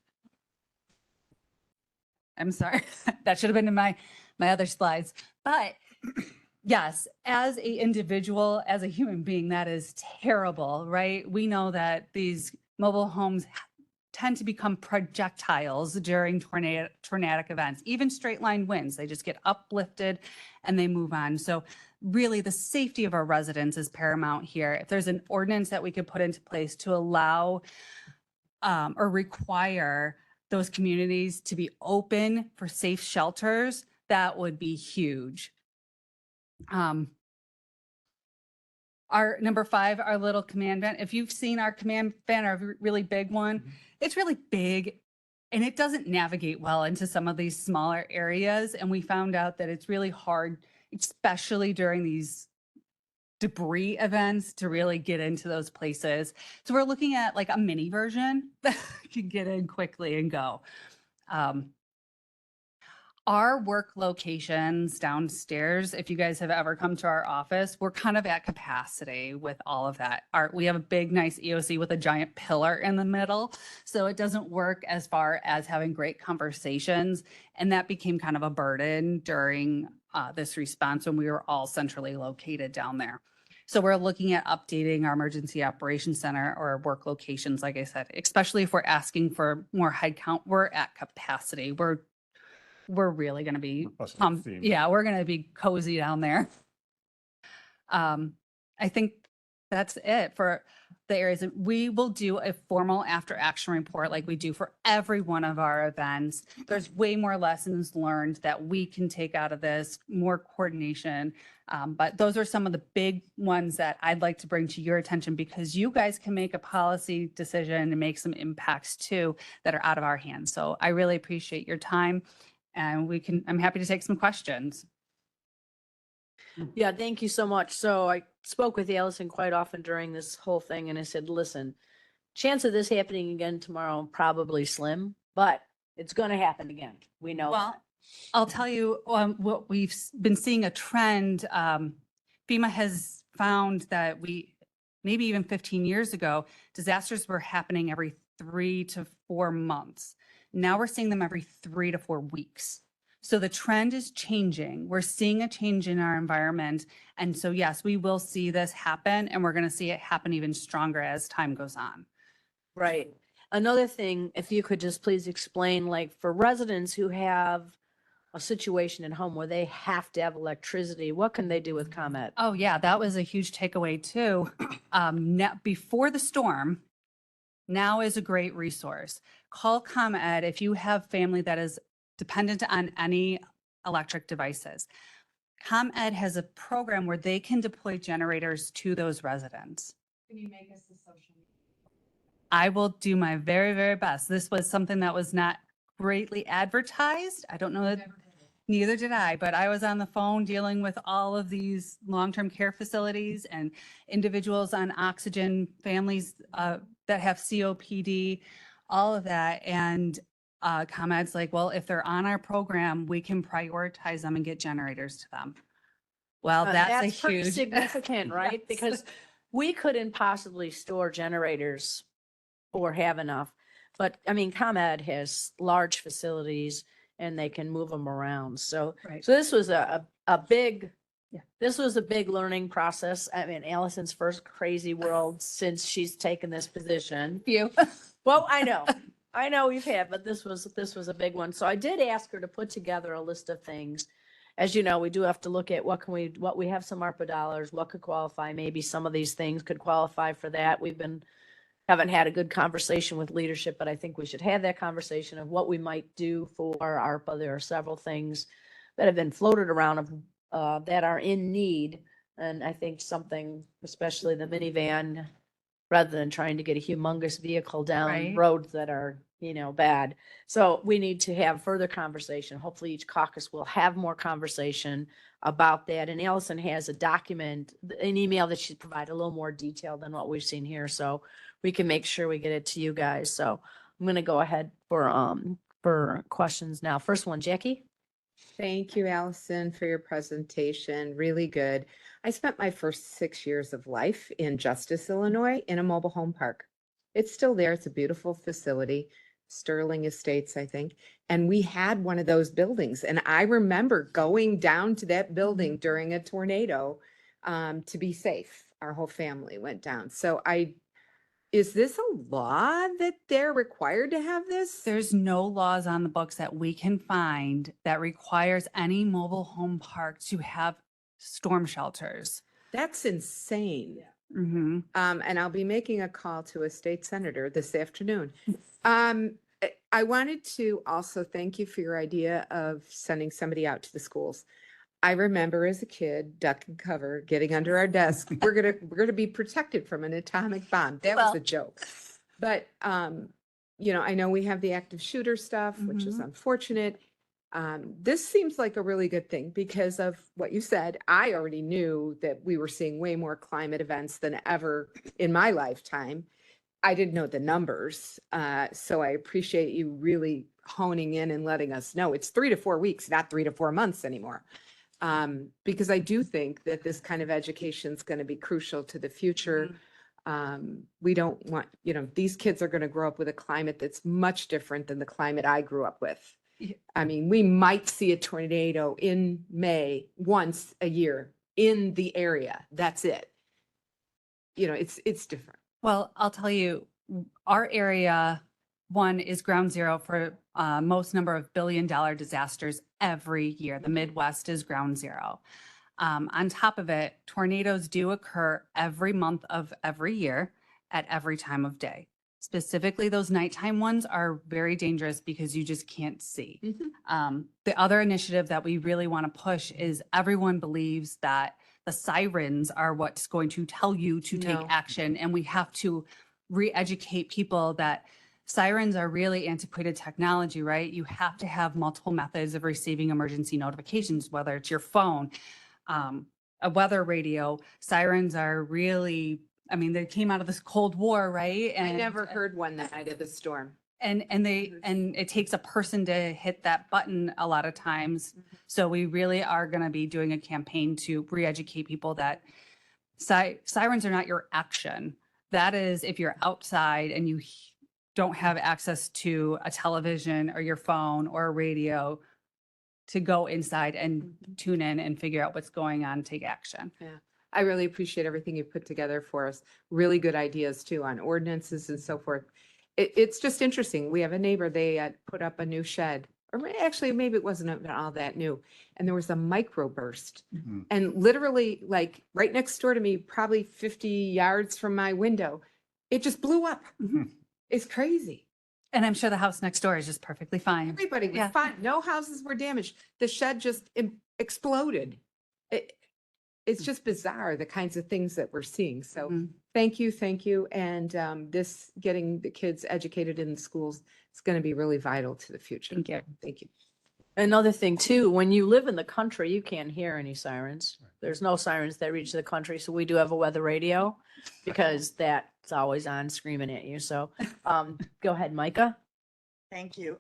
[SPEAKER 12] I'm sorry, that should have been in my other slides. But yes, as an individual, as a human being, that is terrible, right? We know that these mobile homes tend to become projectiles during tornadic events, even straight line winds. They just get uplifted and they move on. So really the safety of our residents is paramount here. If there's an ordinance that we could put into place to allow or require those communities to be open for safe shelters, that would be huge. Our number 5, our little command van. If you've seen our command van, our really big one, it's really big and it doesn't navigate well into some of these smaller areas. And we found out that it's really hard, especially during these debris events, to really get into those places. So we're looking at like a mini version that can get in quickly and go. Our work locations downstairs, if you guys have ever come to our office, we're kind of at capacity with all of that. We have a big, nice EOC with a giant pillar in the middle. So it doesn't work as far as having great conversations. And that became kind of a burden during this response when we were all centrally located down there. So we're looking at updating our emergency operations center or work locations, like I said, especially if we're asking for more headcount. We're at capacity. We're really going to be,
[SPEAKER 8] That's the theme.
[SPEAKER 12] yeah, we're going to be cozy down there. I think that's it for the areas. We will do a formal after action report like we do for every one of our events. There's way more lessons learned that we can take out of this, more coordination. But those are some of the big ones that I'd like to bring to your attention because you guys can make a policy decision and make some impacts too that are out of our hands. So I really appreciate your time and I'm happy to take some questions.
[SPEAKER 1] Yeah, thank you so much. So I spoke with Allison quite often during this whole thing and I said, listen, chance of this happening again tomorrow, probably slim, but it's going to happen again. We know.
[SPEAKER 12] Well, I'll tell you what we've been seeing a trend. FEMA has found that maybe even 15 years ago, disasters were happening every 3 to 4 months. Now we're seeing them every 3 to 4 weeks. So the trend is changing. We're seeing a change in our environment. And so, yes, we will see this happen and we're going to see it happen even stronger as time goes on.
[SPEAKER 1] Right. Another thing, if you could just please explain, like for residents who have a situation at home where they have to have electricity, what can they do with ComEd?
[SPEAKER 12] Oh, yeah, that was a huge takeaway too. Before the storm, now is a great resource. Call ComEd if you have family that is dependent on any electric devices. ComEd has a program where they can deploy generators to those residents.
[SPEAKER 7] Can you make us a social media?
[SPEAKER 12] I will do my very, very best. This was something that was not greatly advertised. I don't know that, neither did I, but I was on the phone dealing with all of these long-term care facilities and individuals on oxygen, families that have COPD, all of that. And ComEd's like, well, if they're on our program, we can prioritize them and get generators to them. Well, that's a
[SPEAKER 1] pretty
[SPEAKER 12] huge
[SPEAKER 1] significant, right?
[SPEAKER 12] Yes.
[SPEAKER 1] Because we couldn't possibly store generators or have enough. But I mean, ComEd has large facilities and they can move them around. So,
[SPEAKER 12] Right.
[SPEAKER 1] so this was a big,
[SPEAKER 12] Yeah.
[SPEAKER 1] this was a big learning process. I mean, Allison's first crazy world since she's taken this position.
[SPEAKER 12] you.
[SPEAKER 1] Well, I know we've had, but this was a big one. So I did ask her to put together a list of things. As you know, we do have to look at what we have some ARPA dollars, what could qualify. Maybe some of these things could qualify for that. Haven't had a good conversation with leadership, but I think we should have that conversation of what we might do for ARPA. There are several things that have been floated around that are in need. And I think something, especially the minivan, rather than trying to get a humongous vehicle down
[SPEAKER 12] Right.
[SPEAKER 1] roads that are, bad. So we need to have further conversation. Hopefully each caucus will have more conversation about that. And Allison has a document, an email that she provided a little more detail than what we've seen here. So we can make sure we get it to you guys. So I'm going to go ahead for questions now. First one, Jackie.
[SPEAKER 7] Thank you, Allison, for your presentation. Really good. I spent my first 6 years of life in Justice, Illinois, in a mobile home park. It's still there. It's a beautiful facility, Sterling Estates, I think. And we had one of those buildings. And I remember going down to that building during a tornado to be safe. Our whole family went down. So is this a law that they're required to have this?
[SPEAKER 12] There's no laws on the books that we can find that requires any mobile home park to have storm shelters.
[SPEAKER 7] That's insane.
[SPEAKER 12] Mm-hmm.
[SPEAKER 7] And I'll be making a call to a state senator this afternoon. I wanted to also thank you for your idea of sending somebody out to the schools. I remember as a kid, duck and cover, getting under our desk. We're gonna be protected from an atomic bomb. That was
[SPEAKER 12] Well.
[SPEAKER 7] a joke. But I know we have the active shooter stuff, which is
[SPEAKER 12] Mhm.
[SPEAKER 7] unfortunate. This seems like a really good thing because of what you said. I already knew that we were seeing way more climate events than ever in my lifetime. I didn't know the numbers. So I appreciate you really honing in and letting us know it's 3 to 4 weeks, not 3 to 4 months anymore. Because I do think that this kind of education is going to be crucial to the future. We don't want, these kids are going to grow up with a climate that's much different than the climate I grew up with. I mean, we might see a tornado in May once a year in the area. That's it. You know, it's different.
[SPEAKER 12] Well, I'll tell you, our area, one, is ground zero for most number of billion-dollar disasters every year. The Midwest is ground zero. On top of it, tornadoes do occur every month of every year at every time of day. Specifically, those nighttime ones are very dangerous because you just can't see. The other initiative that we really want to push is everyone believes that the sirens are what's going to tell you to take
[SPEAKER 7] No.
[SPEAKER 12] action. And we have to re-educate people that sirens are really antiquated technology, right? You have to have multiple methods of receiving emergency notifications, whether it's your phone, a weather radio. Sirens are really, I mean, they came out of this Cold War, right?
[SPEAKER 7] I never heard one the night of the storm.
[SPEAKER 12] And it takes a person to hit that button a lot of times. So we really are going to be doing a campaign to re-educate people that sirens are not your action. That is if you're outside and you don't have access to a television or your phone or a radio to go inside and tune in and figure out what's going on, take action.
[SPEAKER 7] Yeah. I really appreciate everything you put together for us. Really good ideas too on ordinances and so forth. It's just interesting. We have a neighbor, they put up a new shed, or actually maybe it wasn't even all that new. And there was a microburst. And literally like right next door to me, probably 50 yards from my window, it just blew up. It's crazy.
[SPEAKER 12] And I'm sure the house next door is just perfectly fine.
[SPEAKER 7] Everybody was
[SPEAKER 12] Yeah.
[SPEAKER 7] fine. No houses were damaged. The shed just exploded. It's just bizarre, the kinds of things that we're seeing. So
[SPEAKER 12] Mhm.
[SPEAKER 7] thank you. And this, getting the kids educated in the schools, is going to be really vital to the future.
[SPEAKER 12] Thank you.
[SPEAKER 7] Thank you.
[SPEAKER 1] Another thing too, when you live in the country, you can't hear any sirens. There's no sirens that reach the country. So we do have a weather radio because that's always on screaming at you. So go ahead, Micah.
[SPEAKER 13] Thank you.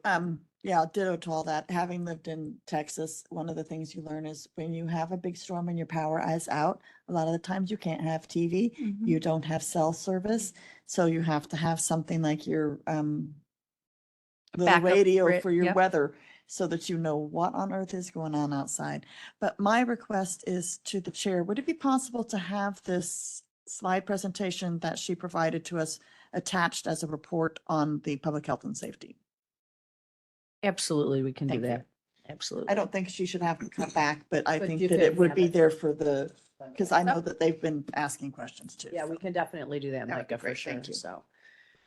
[SPEAKER 13] Yeah, ditto to all that. Having lived in Texas, one of the things you learn is when you have a big storm and your power is out, a lot of the times you can't have TV, you don't have cell service. So you have to have something like your little
[SPEAKER 12] Backup
[SPEAKER 13] radio for your
[SPEAKER 12] yep.
[SPEAKER 13] weather so that you know what on earth is going on outside. But my request is to the chair, would it be possible to have this slide presentation that she provided to us attached as a report on the public health and safety?
[SPEAKER 1] Absolutely, we can do
[SPEAKER 13] Thank you.
[SPEAKER 1] that. Absolutely.
[SPEAKER 13] I don't think she should have to come back, but I
[SPEAKER 1] But
[SPEAKER 13] think
[SPEAKER 1] you
[SPEAKER 13] that
[SPEAKER 1] could
[SPEAKER 13] it would
[SPEAKER 1] have
[SPEAKER 13] be
[SPEAKER 1] it.
[SPEAKER 13] there for the, because I know that they've been asking questions too.
[SPEAKER 1] Yeah, we can definitely do that,
[SPEAKER 13] That would be
[SPEAKER 1] Micah, for
[SPEAKER 13] great.
[SPEAKER 1] sure.
[SPEAKER 13] Thank you.
[SPEAKER 1] So,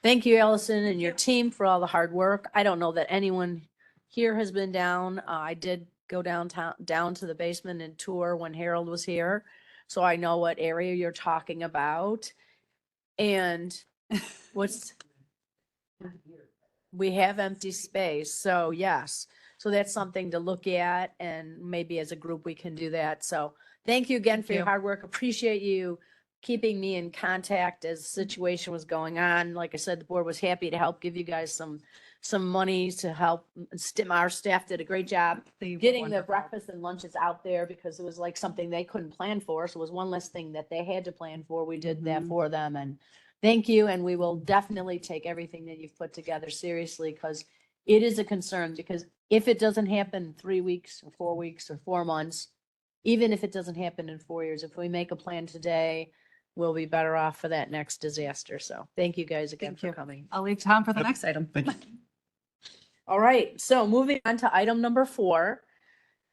[SPEAKER 1] thank you, Allison, and your team for all the hard work. I don't know that anyone here has been down. I did go down to the basement and tour when Harold was here, so I know what area you're talking about. And what's we have empty space, so yes. So that's something to look at, and maybe as a group we can do that. So thank you again for your
[SPEAKER 12] you.
[SPEAKER 1] hard work. Appreciate you keeping me in contact as the situation was going on. Like I said, the board was happy to help give you guys some money to help. Our staff did a great job
[SPEAKER 12] They were
[SPEAKER 1] getting the
[SPEAKER 12] wonderful.
[SPEAKER 1] breakfast and lunches out there because it was like something they couldn't plan for. So it was one less thing that they had to plan for. We did that
[SPEAKER 12] Mhm.
[SPEAKER 1] for them, and thank you. And we will definitely take everything that you've put together seriously because it is a concern, because if it doesn't happen in 3 weeks or 4 weeks or 4 months, even if it doesn't happen in 4 years, if we make a plan today, we'll be better off for that next disaster. So thank you guys again
[SPEAKER 12] Thank
[SPEAKER 1] for
[SPEAKER 12] you.
[SPEAKER 1] coming.
[SPEAKER 12] I'll leave Tom for the next item.
[SPEAKER 8] Thank you.
[SPEAKER 1] All right, so moving on to item number 4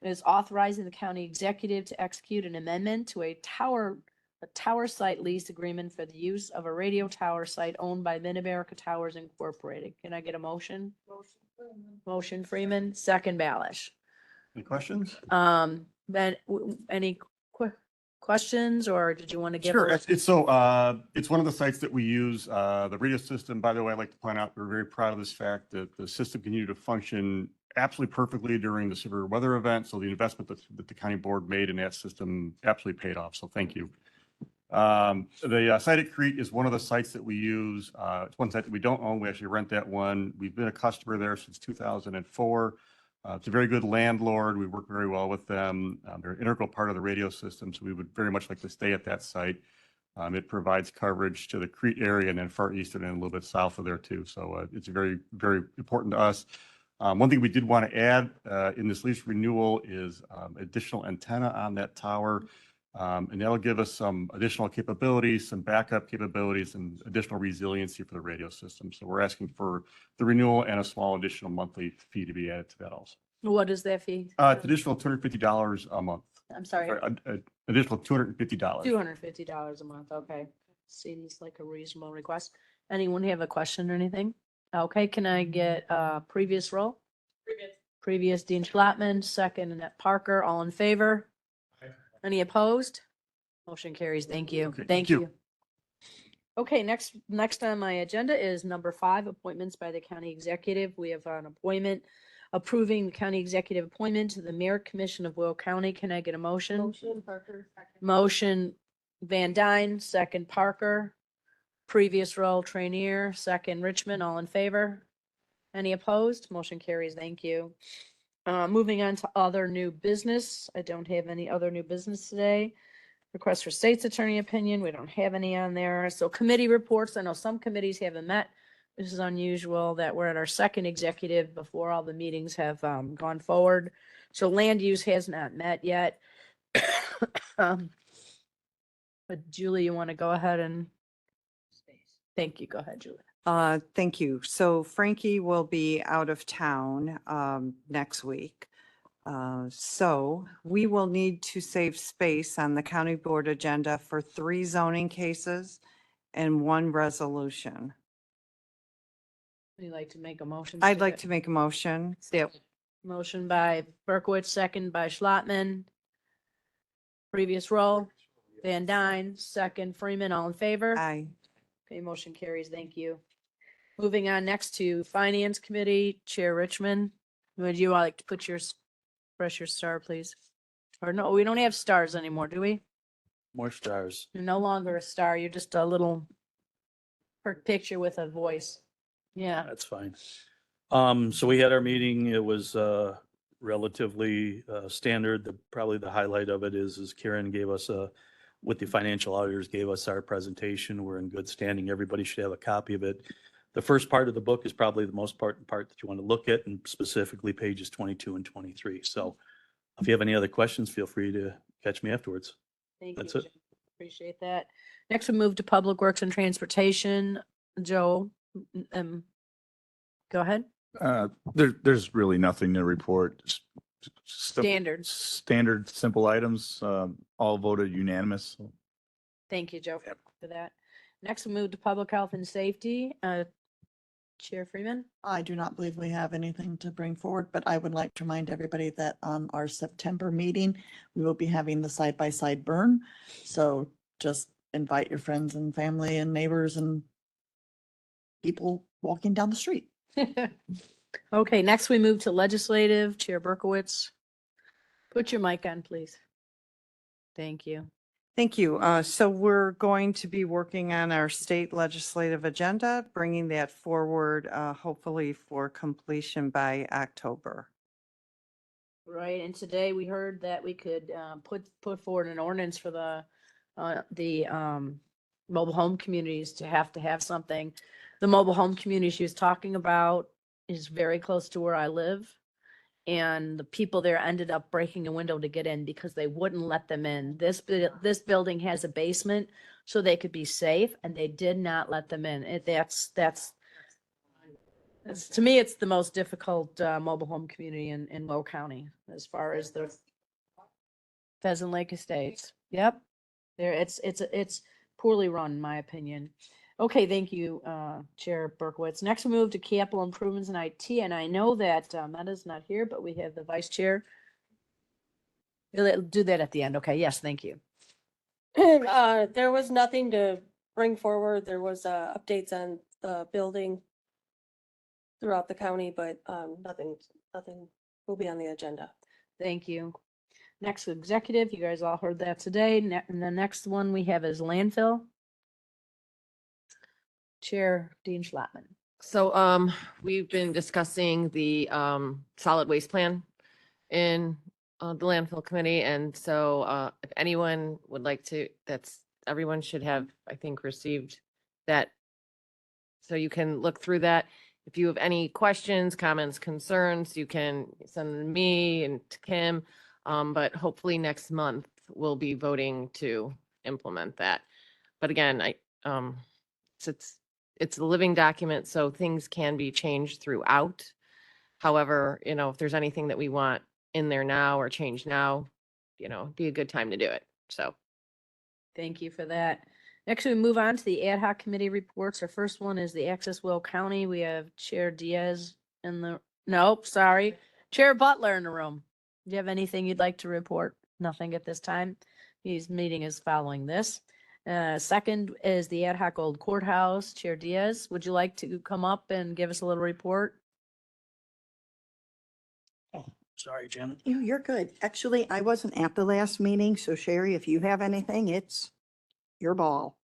[SPEAKER 1] is authorizing the county executive to execute an amendment to a tower site lease agreement for the use of a radio tower site owned by Mid-America Towers Incorporated. Can I get a motion? Motion Freeman, second Balish.
[SPEAKER 8] Any questions?
[SPEAKER 1] Then any questions, or did you want to give?
[SPEAKER 8] Sure.
[SPEAKER 1] a-
[SPEAKER 8] It's one of the sites that we use, the radio system. By the way, I'd like to point out, we're very proud of this fact that the system continued to function absolutely perfectly during the severe weather event. So the investment that the county board made in that system absolutely paid off. So thank you. The site at Crete is one of the sites that we use. It's one site that we don't own. We actually rent that one. We've been a customer there since 2004. It's a very good landlord. We work very well with them. They're an integral part of the radio system, so we would very much like to stay at that site. It provides coverage to the Crete area and then far eastern and a little bit south of there too. So it's very, very important to us. One thing we did want to add in this lease renewal is additional antenna on that tower. And that'll give us some additional capabilities, some backup capabilities, and additional resiliency for the radio system. So we're asking for the renewal and a small additional monthly fee to be added to that also.
[SPEAKER 1] What is that fee?
[SPEAKER 8] It's additional $250 a month.
[SPEAKER 1] I'm sorry,
[SPEAKER 8] Additional $250.
[SPEAKER 1] $250 a month, okay. Seems like a reasonable request. Anyone have a question or anything? Okay, can I get previous roll? Previous Dean Schlattman, second Annette Parker, all in favor? Any opposed? Motion carries. Thank you.
[SPEAKER 8] Okay,
[SPEAKER 1] Thank
[SPEAKER 8] thank you.
[SPEAKER 1] you. Okay, next on my agenda is number 5, appointments by the county executive. We have an appointment approving the county executive appointment to the Mayor Commission of Will County. Can I get a motion?
[SPEAKER 3] Motion, Parker.
[SPEAKER 1] Motion Van Dyne, second Parker. Previous roll Trainier, second Richmond, all in favor? Any opposed? Motion carries. Thank you. Moving on to other new business. I don't have any other new business today. Request for state's attorney opinion. We don't have any on there. So committee reports. I know some committees haven't met. This is unusual that we're at our second executive before all the meetings have gone forward. So land use has not met yet. But Julie, you want to go ahead and? Thank you. Go ahead, Julie.
[SPEAKER 9] Thank you. So Frankie will be out of town next week. So we will need to save space on the county board agenda for 3 zoning cases and 1 resolution.
[SPEAKER 1] Would you like to make a motion?
[SPEAKER 9] I'd like to make a motion.
[SPEAKER 1] Motion by Berkowitz, second by Schlattman. Previous roll, Van Dyne, second Freeman, all in favor?
[SPEAKER 9] Aye.
[SPEAKER 1] Okay, motion carries. Thank you. Moving on next to Finance Committee, Chair Richmond. Would you like to put press your star, please? Or no, we don't have stars anymore, do we?
[SPEAKER 14] More stars.
[SPEAKER 1] You're no longer a star. You're just a little picture with a voice. Yeah.
[SPEAKER 14] That's fine. So we had our meeting. It was relatively standard. Probably the highlight of it is Karen gave us with the financial auditors, gave us our presentation. We're in good standing. Everybody should have a copy of it. The first part of the book is probably the most important part that you want to look at, and specifically pages 22 and 23. So if you have any other questions, feel free to catch me afterwards.
[SPEAKER 1] Thank
[SPEAKER 14] That's
[SPEAKER 1] you.
[SPEAKER 14] it.
[SPEAKER 1] Joe. Appreciate that. Next, we move to Public Works and Transportation. Joe, go ahead.
[SPEAKER 11] There's really nothing to report. Just
[SPEAKER 1] Standards.
[SPEAKER 11] Standard, simple items, all voted unanimous.
[SPEAKER 1] Thank you, Joe, for that. Next, we move to Public Health and Safety. Chair Freeman?
[SPEAKER 13] I do not believe we have anything to bring forward, but I would like to remind everybody that on our September meeting, we will be having the side-by-side burn. So just invite your friends and family and neighbors and people walking down the street.
[SPEAKER 1] Okay, next we move to Legislative. Chair Berkowitz. Put your mic on, please. Thank you.
[SPEAKER 9] Thank you. So we're going to be working on our state legislative agenda, bringing that forward, hopefully for completion by October.
[SPEAKER 1] Right, and today we heard that we could put forward an ordinance for the mobile home communities to have something. The mobile home community she was talking about is very close to where I live. And the people there ended up breaking a window to get in because they wouldn't let them in. This building has a basement so they could be safe, and they did not let them in. That's to me, it's the most difficult mobile home community in Will County as far as the Pheasant Lake Estates. Yep, there it's poorly run in my opinion. Okay, thank you, Chair Berkowitz. Next, we move to capital improvements in IT, and I know that Metta's not here, but we have the Vice Chair. We'll do that at the end. Okay, yes, thank you.
[SPEAKER 3] There was nothing to bring forward. There was updates on the building throughout the county, but nothing will be on the agenda.
[SPEAKER 1] Thank you. Next, executive, you guys all heard that today. And the next one we have is landfill. Chair Dean Schlattman.
[SPEAKER 15] So we've been discussing the solid waste plan in the landfill committee. And so if anyone would like to, everyone should have, I think, received that. So you can look through that. if you have any questions, comments, concerns, you can send them to me and to Kim. But hopefully next month we'll be voting to implement that. But again, it's a living document, so things can be changed throughout. However, if there's anything that we want in there now or change now, be a good time to do it. So.
[SPEAKER 1] Thank you for that. Next, we move on to the ad hoc committee reports. Our first one is the Access Will County. We have Chair Diaz Chair Butler in the room. Do you have anything you'd like to report? Nothing at this time. His meeting is following this. Second is the ad hoc old courthouse. Chair Diaz, would you like to come up and give us a little report?
[SPEAKER 16] Sorry, Jim.
[SPEAKER 17] You're good. Actually, I wasn't at the last meeting, so Sherry, if you have anything, it's your ball.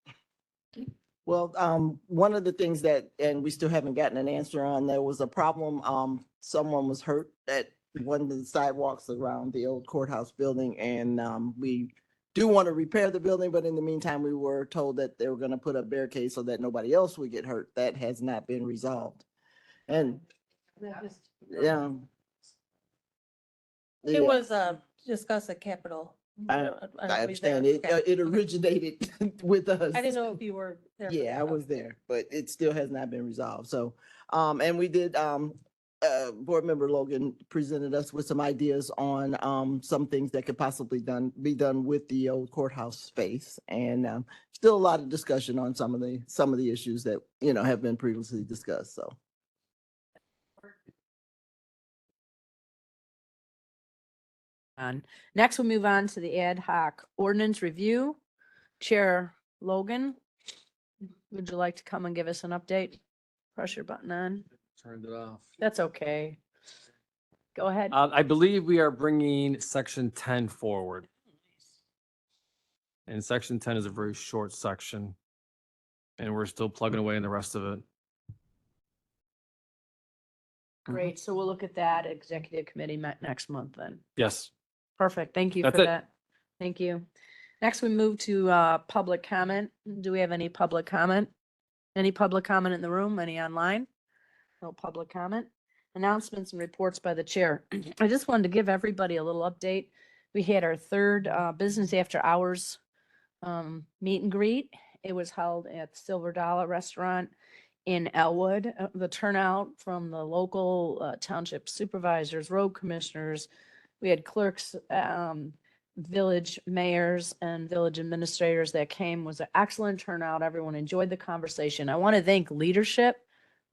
[SPEAKER 18] Well, one of the things that, and we still haven't gotten an answer on, there was a problem. Someone was hurt at one of the sidewalks around the old courthouse building, and we do want to repair the building, but in the meantime, we were told that they were going to put up barricades so that nobody else would get hurt. That has not been resolved. And yeah.
[SPEAKER 3] It was discussed at Capitol.
[SPEAKER 18] I understand it. It originated with us.
[SPEAKER 3] I didn't know if you were there.
[SPEAKER 18] Yeah, I was there, but it still has not been resolved. So, and we did, Board Member Logan presented us with some ideas on, some things that could possibly be done with the old courthouse space. And, still a lot of discussion on some of the issues that, have been previously discussed, so.
[SPEAKER 1] Next, we'll move on to the ad hoc ordinance review. Chair Logan, would you like to come and give us an update? Press your button on.
[SPEAKER 19] Turned it off.
[SPEAKER 1] That's okay. Go ahead.
[SPEAKER 19] I believe we are bringing section 10 forward. And section 10 is a very short section. And we're still plugging away in the rest of it.
[SPEAKER 1] Great. So we'll look at that executive committee next month then.
[SPEAKER 19] Yes.
[SPEAKER 1] Perfect. Thank you
[SPEAKER 19] That's
[SPEAKER 1] for
[SPEAKER 19] it.
[SPEAKER 1] that. Thank you. Next, we move to public comment. Do we have any public comment? Any public comment in the room? Any online? No public comment. Announcements and reports by the chair. I just wanted to give everybody a little update. We had our third business after hours meet and greet. It was held at Silver Dollar Restaurant in Elwood. The turnout from the local township supervisors, road commissioners, we had clerks, village mayors and village administrators that came, was an excellent turnout. Everyone enjoyed the conversation. I want to thank leadership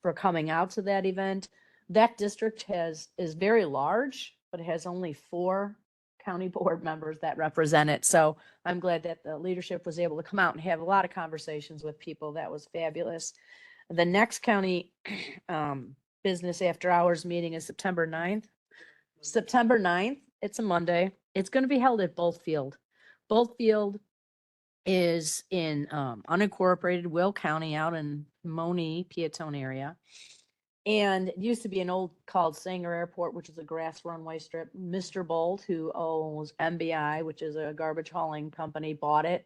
[SPEAKER 1] for coming out to that event. That district is very large, but it has only 4 county board members that represent it. So I'm glad that the leadership was able to come out and have a lot of conversations with people. That was fabulous. The next county business after hours meeting is September 9th. September 9th, it's a Monday. It's going to be held at Bothfield. Bothfield is in unincorporated Will County out in Moni, Piatone area. And it used to be an old called Sanger Airport, which is a grass runway strip. Mr. Bolt, who owns MBI, which is a garbage hauling company, bought it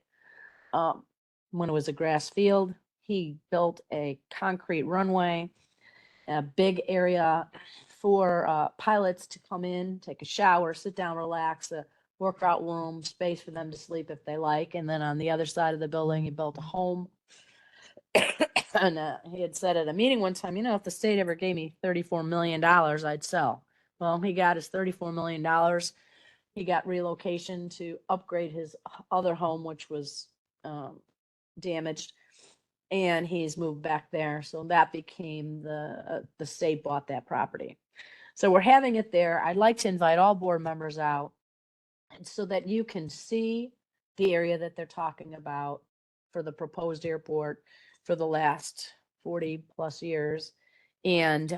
[SPEAKER 1] when it was a grass field. He built a concrete runway, a big area for pilots to come in, take a shower, sit down, relax, a workout room, space for them to sleep if they like. And then on the other side of the building, he built a home. And he had said at a meeting one time, if the state ever gave me $34 million, I'd sell. Well, he got his $34 million. He got relocation to upgrade his other home, which was damaged. And he's moved back there. So that became the state bought that property. So we're having it there. I'd like to invite all board members out so that you can see the area that they're talking about for the proposed airport for the last 40 plus years. And,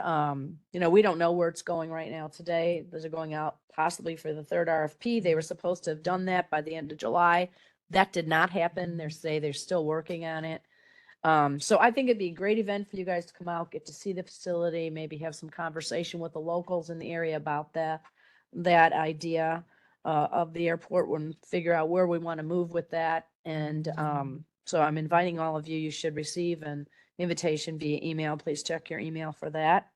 [SPEAKER 1] we don't know where it's going right now today. Those are going out possibly for the third RFP. They were supposed to have done that by the end of July. That did not happen. They're still working on it. So I think it'd be a great event for you guys to come out, get to see the facility, maybe have some conversation with the locals in the area about that idea of the airport and figure out where we want to move with that. And so I'm inviting all of you. You should receive an invitation via email. Please check your email for that.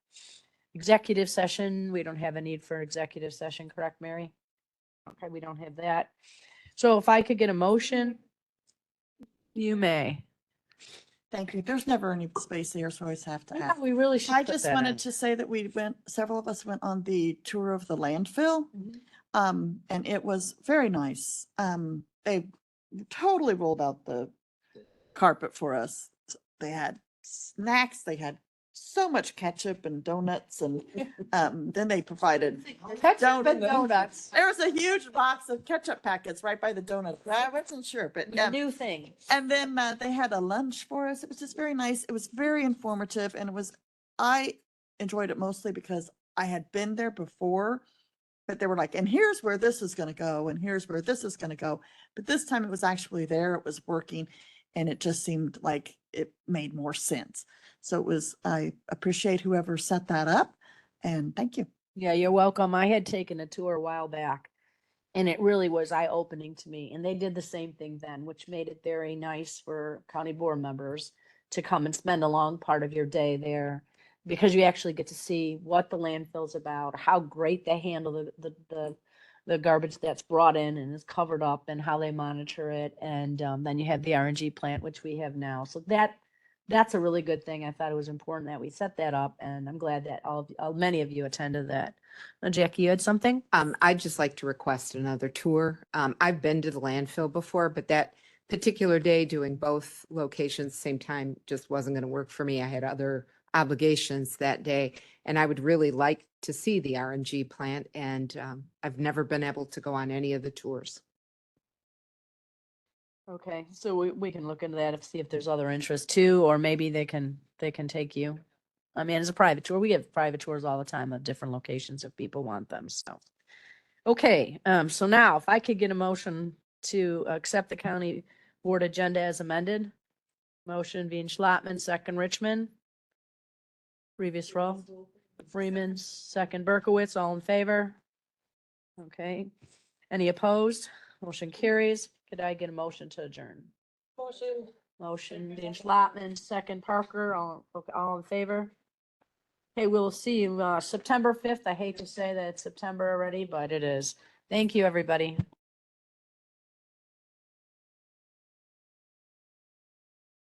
[SPEAKER 1] Executive session, we don't have a need for executive session, correct, Mary? Okay, we don't have that. So if I could get a motion, you may.
[SPEAKER 13] Thank you. There's never any space here, so I always have to
[SPEAKER 1] Yeah,
[SPEAKER 13] ask.
[SPEAKER 1] we really should
[SPEAKER 13] I
[SPEAKER 1] put
[SPEAKER 13] just
[SPEAKER 1] that
[SPEAKER 13] wanted
[SPEAKER 1] in.
[SPEAKER 13] to say that several of us went on the tour of the landfill. And it was very nice. They totally rolled out the carpet for us. They had snacks, they had so much ketchup and donuts and, then they provided
[SPEAKER 1] Ketchup and donuts.
[SPEAKER 13] There was a huge box of ketchup packets right by the donuts. I wasn't sure, but
[SPEAKER 1] A new thing.
[SPEAKER 13] and then they had a lunch for us. It was just very nice. It was very informative and I enjoyed it mostly because I had been there before, but they were like, and here's where this is going to go. And here's where this is going to go. But this time it was actually there. It was working and it just seemed like it made more sense. So I appreciate whoever set that up and thank you.
[SPEAKER 1] Yeah, you're welcome. I had taken a tour a while back and it really was eye-opening to me. And they did the same thing then, which made it very nice for county board members to come and spend a long part of your day there because you actually get to see what the landfill's about, how great they handle the garbage that's brought in and is covered up and how they monitor it. And then you have the RNG plant, which we have now. So that's a really good thing. I thought it was important that we set that up and I'm glad that many of you attended that. Now, Jackie, you had something?
[SPEAKER 7] I'd just like to request another tour. I've been to the landfill before, but that particular day doing both locations same time just wasn't going to work for me. I had other obligations that day and I would really like to see the RNG plant and I've never been able to go on any of the tours.
[SPEAKER 1] Okay, so we can look into that and see if there's other interest too, or maybe they can take you. I mean, it's a private tour. We give private tours all the time of different locations if people want them, so. Okay, so now if I could get a motion to accept the county board agenda as amended. Motion being Schlotman, second Richmond. Previous row. Freeman, second Berkowitz, all in favor? Okay, any opposed? Motion carries. Could I get a motion to adjourn? Motion being Schlotman, second Parker, all in favor? Okay, we'll see you September 5th. I hate to say that it's September already, but it is. Thank you, everybody.